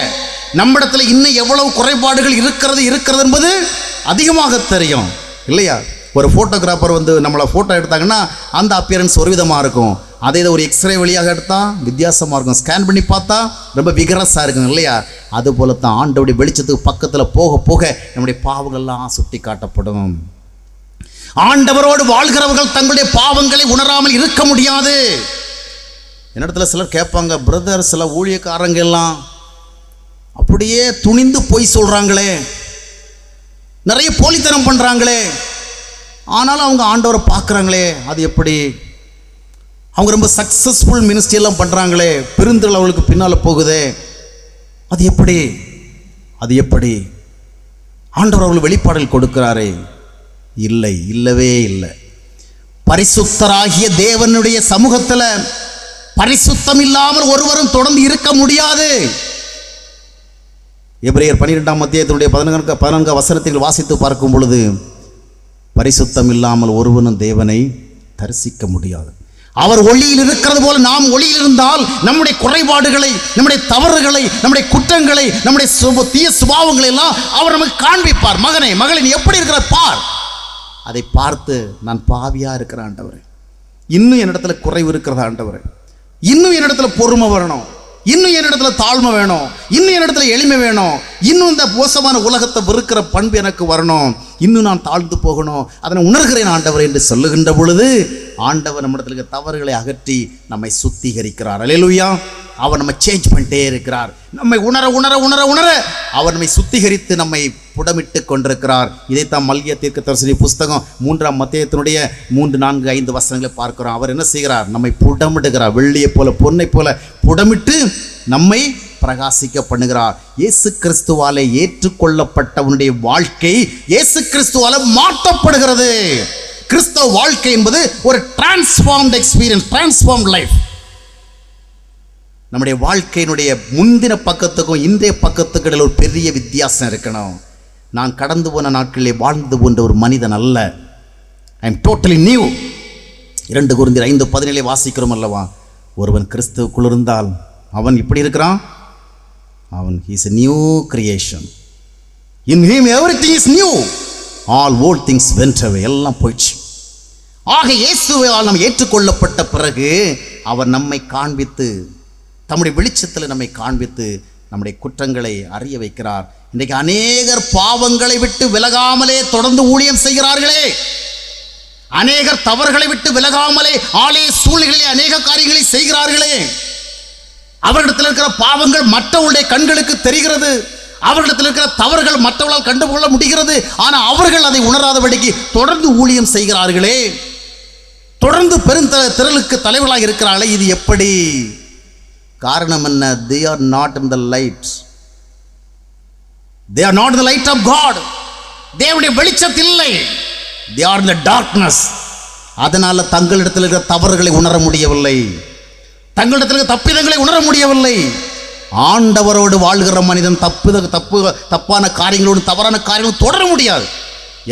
S1: நம்மிடத்துல இன்னும் எவ்வளவு குறைபாடுகள் இருக்கிறது என்பது அதிகமாக தெரியும் இல்லையா? ஒரு ஃபோட்டோகிராஃபர் வந்து நம்மளை ஃபோட்டோ எடுத்தாங்கன்னா அந்த அப்பியரன்ஸ் ஒரு விதமாக இருக்கும். அதே இதை ஒரு எக்ஸ்ரே வழியாக எடுத்தால் வித்தியாசமாக இருக்கும். ஸ்கேன் பண்ணி பார்த்தா ரொம்ப விகரஸாக இருக்கும் இல்லையா? அதுபோல தான் ஆண்டவருடைய வெளிச்சத்துக்கு பக்கத்தில் போக போக நம்முடைய பாவங்கள்லாம் சுட்டி காட்டப்படும். ஆண்டவரோடு வாழ்கிறவர்கள் தங்களுடைய பாவங்களை உணராமல் இருக்க முடியாது. என்னிடத்துல சிலர் கேட்பாங்க, பிரதர் சில ஊழியக்காரங்க எல்லாம் அப்படியே துணிந்து போய் சொல்கிறாங்களே, நிறைய போலித்தனம் பண்ணுறாங்களே, ஆனாலும் அவங்க ஆண்டவரை பார்க்குறாங்களே, அது எப்படி? அவங்க ரொம்ப சக்ஸஸ்ஃபுல் மினிஸ்ட்ரி எல்லாம் பண்ணுறாங்களே, பெருந்திரள் அவளுக்கு பின்னால் போகுதே, அது எப்படி? அது எப்படி? ஆண்டவர் அவர்களுக்கு வெளிப்பாடுகள் கொடுக்கிறாரே? இல்லை, இல்லவே இல்லை. பரிசுத்தராகிய தேவனுடைய சமூகத்தில் பரிசுத்தம் இல்லாமல் ஒருவரும் தொடர்ந்து இருக்க முடியாது. எபிரேயர் 12ஆம் அத்தியாயத்தினுடைய 14 வசனத்தில் வாசித்து பார்க்கும் பொழுது, பரிசுத்தம் இல்லாமல் ஒருவனும் தேவனை தரிசிக்க முடியாது. அவர் ஒளியில் இருக்கிறது போல நாம் ஒளியில் இருந்தால் நம்முடைய குறைபாடுகளை, நம்முடைய தவறுகளை, நம்முடைய குற்றங்களை, நம்முடைய தீய சுபாவங்களை எல்லாம் அவர் நமக்கு காண்பிப்பார். மகனே, மகளே, நீ எப்படி இருக்கிற பார். அதை பார்த்து நான் பாவியா இருக்கிற ஆண்டவரே, இன்னும் என்னிடத்துல குறைவு இருக்கிறதா ஆண்டவரே, இன்னும் என்னிடத்துல பொறுமை வரணும், இன்னும் என்னிடத்துல தாழ்மை வேணும், இன்னும் என்னிடத்துல எளிமை வேணும், இன்னும் இந்த மோசமான உலகத்தை வெறுக்கிற பண்பு எனக்கு வரணும், இன்னும் நான் தாழ்ந்து போகணும், அதனை உணர்கிறேன் ஆண்டவர் என்று சொல்லுகின்ற பொழுது ஆண்டவர் நம்மிடத்தில் இருக்க தவறுகளை அகற்றி நம்மை சுத்திகரிக்கிறார். அல்லேலூயா. அவர் நம்ம சேஞ்ச் பண்ணிட்டே இருக்கிறார். நம்மை உணர உணர உணர உணர அவர் நம்மை சுத்திகரித்து நம்மை புடமிட்டு கொண்டிருக்கிறார். இதைத்தான் மல்கியா தீர்க்கதரிசி புஸ்தகம் 3ஆம் அத்தியாயத்தினுடைய 3, 4, 5 வசனங்களை பார்க்கிறோம். அவர் என்ன செய்கிறார்? நம்மை புடமிடுகிறார். வெள்ளியை போல பொன்னை போல புடமிட்டு நம்மை பிரகாசிக்க பண்ணுகிறார். இயேசு கிறிஸ்துவாலே ஏற்றுக்கொள்ளப்பட்டவனுடைய வாழ்க்கை இயேசு கிறிஸ்துவால மாற்றப்படுகிறது. கிறிஸ்தவ வாழ்க்கை என்பது ஒரு டிரான்ஸ்ஃபார்ம்ட் எக்ஸ்பீரியன்ஸ், டிரான்ஸ்ஃபார்ம்ட் லைஃப். நம்முடைய வாழ்க்கையினுடைய முந்தின பக்கத்துக்கும் இன்றைய பக்கத்துக்கு இடையில் ஒரு பெரிய வித்தியாசம் இருக்கணும். நான் கடந்து போன நாட்களிலே வாழ்ந்து போன்ற ஒரு மனிதன் அல்ல. I am totally new. 2 கொரிந்தியர் 5:17 வாசிக்கிறோம் அல்லவா? ஒருவன் கிறிஸ்துவுக்குள் இருந்தால் அவன் இப்படி இருக்கிறான், அவன் is a new creation. In him everything is new. All old things went away. எல்லாம் போயிடுச்சு. ஆக இயேசுவால் நாம் ஏற்றுக்கொள்ளப்பட்ட பிறகு அவர் நம்மை காண்பித்து, தம்முடைய வெளிச்சத்தில் நம்மை காண்பித்து நம்முடைய குற்றங்களை அறிய வைக்கிறார். இன்றைக்கு அநேகர் பாவங்களை விட்டு விலகாமலே தொடர்ந்து ஊழியம் செய்கிறார்களே, அநேகர் தவறுகளை விட்டு விலகாமலே ஆலய சூழ்நிலையிலே அநேக காரியங்களை செய்கிறார்களே. அவர்களிடத்தில் இருக்கிற பாவங்கள் மற்றவர்களுடைய கண்களுக்கு தெரிகிறது, அவர்களிடத்தில் இருக்கிற தவறுகள் மற்றவர்களால் கண்டுகொள்ள முடிகிறது. ஆனால் அவர்கள் அதை உணராதபடிக்கு தொடர்ந்து ஊழியம் செய்கிறார்களே, தொடர்ந்து பெருந்திரளுக்கு தலைவர்களாக இருக்கிறார்களே. இது எப்படி? காரணம் என்ன? they are not in the light. they are not in the light of God. தேவனுடைய வெளிச்சத்தில் இல்லை. they are in the darkness. அதனால தங்களிடத்தில் இருக்கிற தவறுகளை உணர முடியவில்லை, தங்களிடத்தில் இருக்கிற தப்பிதங்களை உணர முடியவில்லை. ஆண்டவரோடு வாழ்கிற மனிதன் தப்பான காரியங்களோடு தவறான காரியங்களோடு தொடர முடியாது.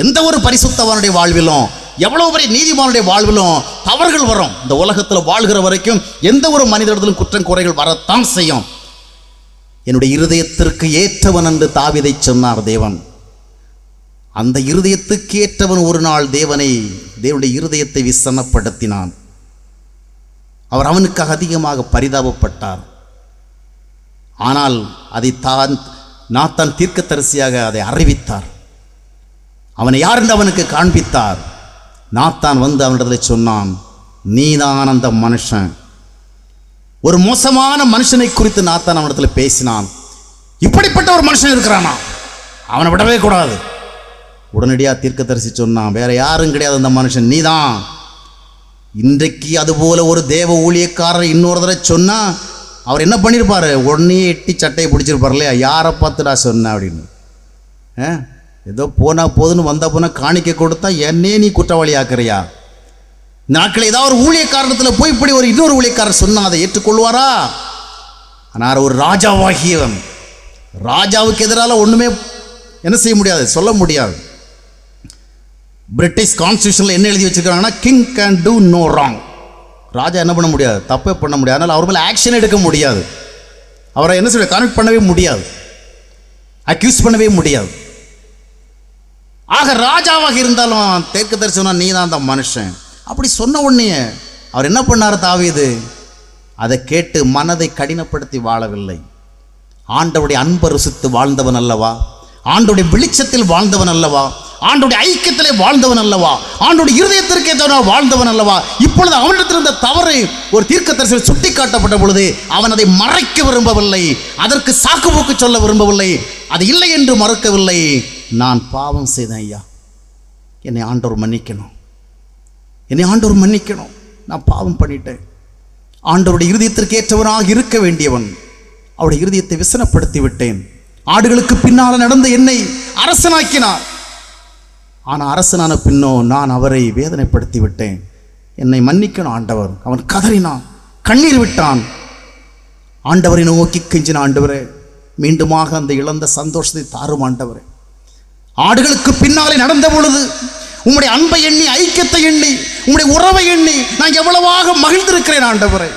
S1: எந்த ஒரு பரிசுத்தவானுடைய வாழ்விலும், எவ்வளவு பெரிய நீதிமானுடைய வாழ்விலும் தவறுகள் வரும். இந்த உலகத்தில் வாழ்கிற வரைக்கும் எந்த ஒரு மனிதனிடத்திலும் குற்றம் குறைகள் வரத்தான் செய்யும். என்னுடைய இருதயத்திற்கு ஏற்றவன் என்று தாவீதை சொன்னார் தேவன். அந்த இருதயத்துக்கு ஏற்றவன் ஒரு நாள் தேவனுடைய இருதயத்தை விசனப்படுத்தினான். அவர் அவனுக்காக அதிகமாக பரிதாபப்பட்டார். ஆனால் அதை நாத்தான் தீர்க்கதரிசியாக அதை அறிவித்தார். அவனை யார் என்று அவனுக்கு காண்பித்தார். நாத்தான் வந்து அவனிடத்தில் சொன்னான், நீதான் அந்த மனுஷன். ஒரு மோசமான மனுஷனை குறித்து நாத்தான் அவனிடத்தில் பேசினான். இப்படிப்பட்ட ஒரு மனுஷன் இருக்கிறானா, அவனை விடவே கூடாது. உடனடியாக தீர்க்கதரிசி சொன்னான், வேற யாரும் கிடையாது அந்த மனுஷன், நீதான். இன்றைக்கு அதுபோல ஒரு தேவ ஊழியக்காரர் இன்னொரு தடவை சொன்னா அவர் என்ன பண்ணியிருப்பாரு? உடனே எட்டி சட்டையை பிடிச்சிருப்பார் இல்லையா? யாரை பார்த்துடா சொன்ன அப்படின்னு. ஏதோ போனா போதுன்னு வந்தா போனா காணிக்க கொடுத்தா என்னே நீ குற்றவாளி ஆக்குறியா? நாட்கள் ஏதாவது ஒரு ஊழியக்காரத்தில் போய் இப்படி ஒரு இன்னொரு ஊழியக்காரர் சொன்னா அதை ஏற்றுக்கொள்வாரா? ஆனால் ஒரு ராஜாவாகியவன், ராஜாவுக்கு எதிரால ஒண்ணுமே என்ன செய்ய முடியாது, சொல்ல முடியாது. பிரிட்டிஷ் கான்ஸ்டியூஷன்ல என்ன எழுதி வச்சிருக்காங்கன்னா, king can do no wrong. ராஜா என்ன பண்ண முடியாது, தப்பே பண்ண முடியாது. அதனால் அவர் மேலே ஆக்ஷன் எடுக்க முடியாது, அவரை என்ன சொல்ல கனெக்ட் பண்ணவே முடியாது, அக்யூஸ் பண்ணவே முடியாது. ஆக ராஜாவாக இருந்தாலும் தெற்கு தரிசனம் நீ தான் அந்த மனுஷன் அப்படி சொன்ன உடனே அவர் என்ன பண்ணார் தாவீது? அதை கேட்டு மனதை கடினப்படுத்தி வாழவில்லை. ஆண்டவருடைய அன்பை ருசித்து வாழ்ந்தவன் அல்லவா, ஆண்டவருடைய வெளிச்சத்தில் வாழ்ந்தவன் அல்லவா, ஆண்டவருடைய ஐக்கியத்திலே வாழ்ந்தவன் அல்லவா, ஆண்டவருடைய இருதயத்திற்கு ஏற்றவனாக வாழ்ந்தவன் அல்லவா. இப்பொழுது அவனிடத்தில் இருந்த தவறை ஒரு தீர்க்கதரிசியில் சுட்டி காட்டப்பட்ட பொழுது அவன் அதை மறைக்க விரும்பவில்லை, அதற்கு சாக்குப்போக்கு சொல்ல விரும்பவில்லை, அது இல்லை என்று மறுக்கவில்லை. நான் பாவம் செய்தேன் ஐயா, என்னை ஆண்டவர் மன்னிக்கணும், என்னை ஆண்டவர் மன்னிக்கணும், நான் பாவம் பண்ணிட்டேன். ஆண்டவருடைய இருதயத்திற்கு ஏற்றவனாக இருக்க வேண்டியவன் அவருடைய இருதயத்தை விசனப்படுத்தி விட்டேன். ஆடுகளுக்கு பின்னால் நடந்த என்னை அரசனாக்கினார், ஆனால் அரசனான பின்னோ நான் அவரை வேதனைப்படுத்தி விட்டேன், என்னை மன்னிக்கணும் ஆண்டவர். அவன் கதறினான், கண்ணீர் விட்டான், ஆண்டவரை நோக்கி கெஞ்சின, ஆண்டவரே மீண்டுமாக அந்த இழந்த சந்தோஷத்தை தாரும் ஆண்டவரே. ஆடுகளுக்கு பின்னாலே நடந்த பொழுது உம்முடைய அன்பை எண்ணி, ஐக்கியத்தை எண்ணி, உம்முடைய உறவை எண்ணி நான் எவ்வளவாக மகிழ்ந்திருக்கிறேன் ஆண்டவரே.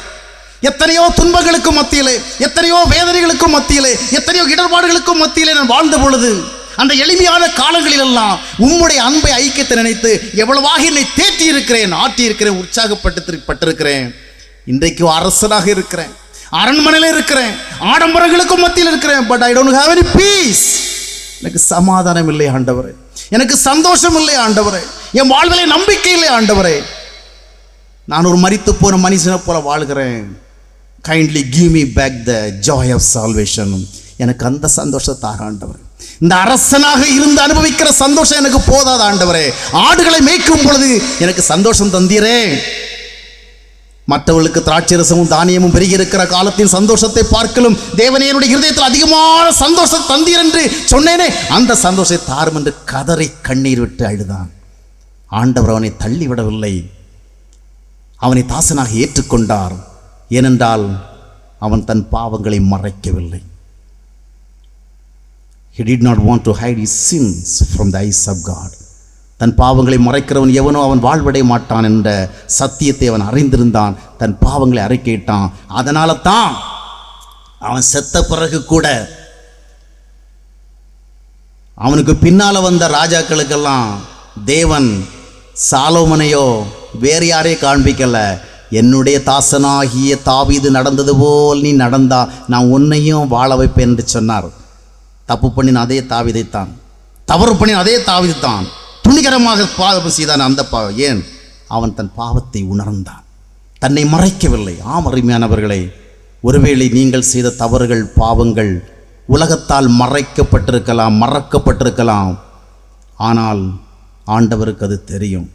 S1: எத்தனையோ துன்பங்களுக்கும் மத்தியிலே, எத்தனையோ வேதனைகளுக்கும் மத்தியிலே, எத்தனையோ இடர்பாடுகளுக்கும் மத்தியிலே நான் வாழ்ந்த பொழுது அந்த எளிமையான காலங்களிலெல்லாம் உம்முடைய அன்பை, ஐக்கியத்தை நினைத்து எவ்வளவாக என்னை தேற்றி இருக்கிறேன், ஆற்றி இருக்கிறேன், உற்சாகப்பட்டிருக்கிறேன். இன்றைக்கு அரசனாக இருக்கிறேன், அரண்மனையில் இருக்கிறேன், ஆடம்பரங்களுக்கும் மத்தியில் இருக்கிறேன். But I don't have any peace. எனக்கு சமாதானம் இல்லை ஆண்டவரே, எனக்கு சந்தோஷம் இல்லை ஆண்டவரே, என் வாழ்விலே நம்பிக்கை இல்லை ஆண்டவரே. நான் ஒரு மரித்து போன மனுஷனை போல வாழ்கிறேன். Kindly give me back the joy of salvation. எனக்கு அந்த சந்தோஷத்தை ஆண்டவரே. இந்த அரசனாக இருந்து அனுபவிக்கிற சந்தோஷம் எனக்கு போதாது ஆண்டவரே. ஆடுகளை மேய்க்கும் பொழுது எனக்கு சந்தோஷம் தந்தீரே. மற்றவர்களுக்கு திராட்சரசமும் தானியமும் பெருகி இருக்கிற காலத்தின் சந்தோஷத்தை பார்க்கலும் தேவனே என்னுடைய இருதயத்தில் அதிகமான சந்தோஷம் தந்தீர் என்று சொன்னேனே, அந்த சந்தோஷத்தை தாரும் என்று கதறி கண்ணீர் விட்டு அழுதான். ஆண்டவர் அவனை தள்ளிவிடவில்லை, அவனை தாசனாக ஏற்றுக்கொண்டார். ஏனென்றால் அவன் தன் பாவங்களை மறைக்கவில்லை. He did not want to hide his sins from the eyes of God. தன் பாவங்களை மறைக்கிறவன் எவனோ அவன் வாழ்வடைய மாட்டான் என்ற சத்தியத்தை அவன் அறிந்திருந்தான். தன் பாவங்களை அறிக்கையிட்டான். அதனால தான் அவன் செத்த பிறகு கூட அவனுக்கு பின்னால் வந்த ராஜாக்களுக்கெல்லாம் தேவன் சாலோமனையோ வேறு யாரையும் காண்பிக்கல. என்னுடைய தாசனாகிய தாவீது நடந்தது போல் நீ நடந்தா நான் உன்னையும் வாழ வைப்பேன் என்று சொன்னார். தப்பு பண்ணின அதே தாவீதைத்தான், தவறு பண்ணின அதே தாவீதுதான் துணிகரமாக பாவம் செய்தான். அந்த ஏன் அவன் தன் பாவத்தை உணர்ந்தான், தன்னை மறைக்கவில்லை. ஆம் அருமையானவர்களே, ஒருவேளை நீங்கள் செய்த தவறுகள், பாவங்கள் உலகத்தால் மறைக்கப்பட்டிருக்கலாம், மறக்கப்பட்டிருக்கலாம். ஆனால் ஆண்டவருக்கு அது தெரியும்.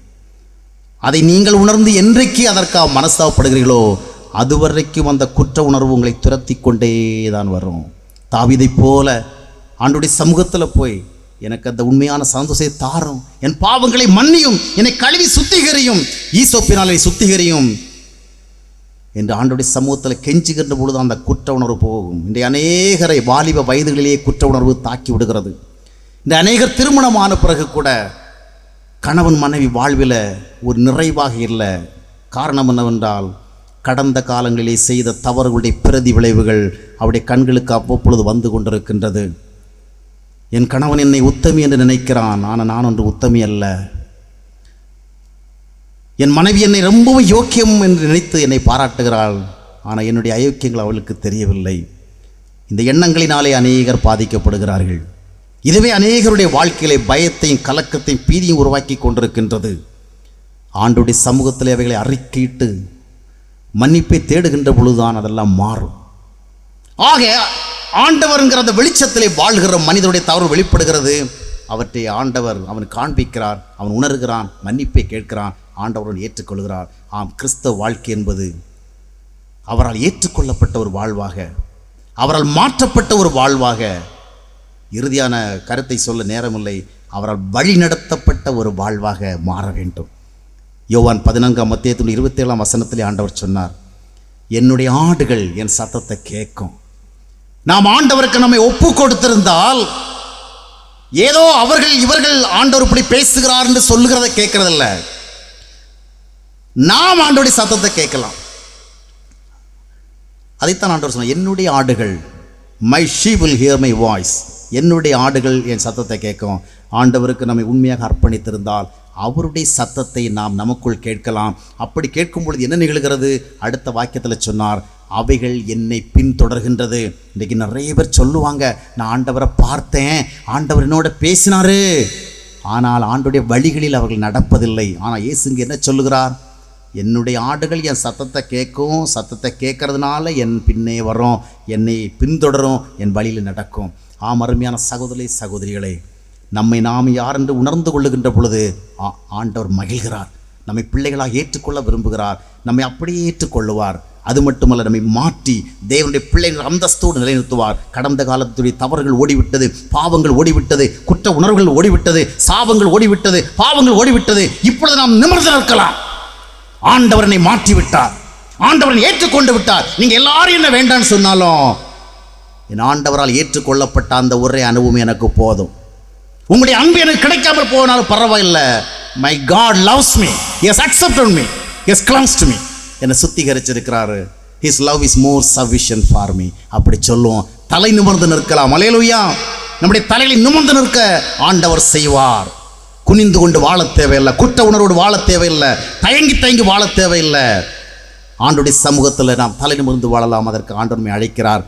S1: அதை நீங்கள் உணர்ந்து என்றைக்கு அதற்காக மனஸ்தாபப்படுகிறீர்களோ அதுவரைக்கும் அந்த குற்ற உணர்வு உங்களை துரத்தி கொண்டே தான் வரும். தாவீதை போல ஆண்டவருடைய சமூகத்தில் போய் எனக்கு அந்த உண்மையான சந்தோஷத்தை தாரும், என் பாவங்களை மன்னியும், என்னை கழுவி சுத்திகரியும், ஈசோப்பினாலே சுத்திகரியும் என்று ஆண்டவருடைய சமூகத்தில் கெஞ்சுகின்ற பொழுது அந்த குற்ற உணர்வு போகும். இன்றைய அநேகரை வாலிப வயதுகளிலேயே குற்ற உணர்வு தாக்கி விடுகிறது. இந்த அநேகர் திருமணமான பிறகு கூட கணவன் மனைவி வாழ்வில் ஒரு நிறைவாக இல்லை. காரணம் என்னவென்றால் கடந்த காலங்களிலே செய்த தவறுகளுடைய பிரதி விளைவுகள் அவருடைய கண்களுக்கு அவ்வப்பொழுது வந்து கொண்டிருக்கின்றது. என் கணவன் என்னை உத்தமி என்று நினைக்கிறான், ஆனால் நான் ஒன்று உத்தமி அல்ல. என் மனைவி என்னை ரொம்பவும் யோக்கியம் என்று நினைத்து என்னை பாராட்டுகிறாள், ஆனால் என்னுடைய அயோக்கியங்கள் அவளுக்கு தெரியவில்லை. இந்த எண்ணங்களினாலே அநேகர் பாதிக்கப்படுகிறார்கள். இதுவே அநேகருடைய வாழ்க்கையிலே பயத்தையும் கலக்கத்தையும் பீதியும் உருவாக்கி கொண்டிருக்கின்றது. ஆண்டவருடைய சமூகத்தில் அவைகளை அறிக்கையிட்டு மன்னிப்பை தேடுகின்ற பொழுதுதான் அதெல்லாம் மாறும். ஆக ஆண்டவர்ங்கிற அந்த வெளிச்சத்திலே வாழ்கிற மனிதனுடைய தவறு வெளிப்படுகிறது. அவற்றை ஆண்டவர் அவன் காண்பிக்கிறார், அவன் உணர்கிறான், மன்னிப்பை கேட்கிறான், ஆண்டவருடன் ஏற்றுக்கொள்கிறார். ஆம், கிறிஸ்தவ வாழ்க்கை என்பது அவரால் ஏற்றுக்கொள்ளப்பட்ட ஒரு வாழ்வாக, அவரால் மாற்றப்பட்ட ஒரு வாழ்வாக, இறுதியான கருத்தை சொல்ல நேரமில்லை, அவரால் வழி நடத்தப்பட்ட ஒரு வாழ்வாக மாற வேண்டும். யோவான் 14:27 ஆண்டவர் சொன்னார், என்னுடைய ஆடுகள் என் சத்தத்தை கேட்கும். நாம் ஆண்டவருக்கு நம்மை ஒப்பு கொடுத்திருந்தால் ஏதோ அவர்கள் இவர்கள் ஆண்டவர் இப்படி பேசுகிறார் என்று சொல்லுகிறத கேட்கறதில்ல. நாம் ஆண்டவருடைய சத்தத்தை கேட்கலாம். அதைத்தான் ஆண்டவர் சொன்னார், என்னுடைய ஆடுகள், my sheep will hear my voice. என்னுடைய ஆடுகள் என் சத்தத்தை கேட்கும். ஆண்டவருக்கு நம்மை உண்மையாக அர்ப்பணித்திருந்தால் அவருடைய சத்தத்தை நாம் நமக்குள் கேட்கலாம். அப்படி கேட்கும் பொழுது என்ன நிகழ்கிறது? அடுத்த வாக்கியத்தில் சொன்னார், அவைகள் என்னை பின்தொடர்கின்றது. இன்றைக்கி நிறைய பேர் சொல்லுவாங்க, நான் ஆண்டவரை பார்த்தேன், ஆண்டவர் என்னோட பேசினாரு, ஆனால் ஆண்டவருடைய வழிகளில் அவர்கள் நடப்பதில்லை. ஆனால் இயேசுங்க என்ன சொல்லுகிறார்? என்னுடைய ஆடுகள் என் சத்தத்தை கேட்கும், சத்தத்தை கேட்கறதுனால என் பின்னே வரும், என்னை பின்தொடரும், என் வழியில் நடக்கும். அருமையான சகோதரி சகோதரிகளே, நம்மை நாம் யார் என்று உணர்ந்து கொள்ளுகின்ற பொழுது ஆண்டவர் மகிழ்கிறார், நம்மை பிள்ளைகளாக ஏற்றுக்கொள்ள விரும்புகிறார், நம்மை அப்படியே ஏற்றுக்கொள்ளுவார். அது மட்டுமல்ல, நம்மை மாற்றி தேவனுடைய பிள்ளைகள் அந்தஸ்தோடு நிலைநிறுத்துவார். கடந்த காலத்துடைய தவறுகள் ஓடிவிட்டது, பாவங்கள் ஓடிவிட்டது, குற்ற உணர்வுகள் ஓடிவிட்டது, சாபங்கள் ஓடிவிட்டது, பாவங்கள் ஓடிவிட்டது. இப்பொழுது நாம் நிமிர்ந்து நிற்கலாம். ஆண்டவரனை மாற்றி விட்டார், ஆண்டவரை ஏற்றுக்கொண்டு விட்டார். நீங்க எல்லாரும் என்ன வேண்டான்னு சொன்னாலும் என் ஆண்டவரால் ஏற்றுக்கொள்ளப்பட்ட அந்த ஒரே அனுபவம் எனக்கு போதும். உங்களுடைய அன்பு எனக்கு கிடைக்காமல் போனாலும் பரவாயில்லை. My God loves me, he has accepted me, he has cleansed me. என்னை சுத்திகரிச்சிருக்கிறாரு. his love is more sufficient for me. அப்படி சொல்லுவோம். தலை நிமிர்ந்து நிற்கலாம். அல்லேலூயா. நம்முடைய தலைகளை நிமிர்ந்து நிற்க ஆண்டவர் செய்வார். குனிந்து கொண்டு வாழ தேவையில்லை, குற்ற உணர்வோடு வாழ தேவையில்லை, தயங்கி வாழ தேவையில்லை. ஆண்டவருடைய சமூகத்தில் நாம் தலை நிமிர்ந்து வாழலாம். அதற்கு ஆண்டவர் நம்மை அழைக்கிறார்.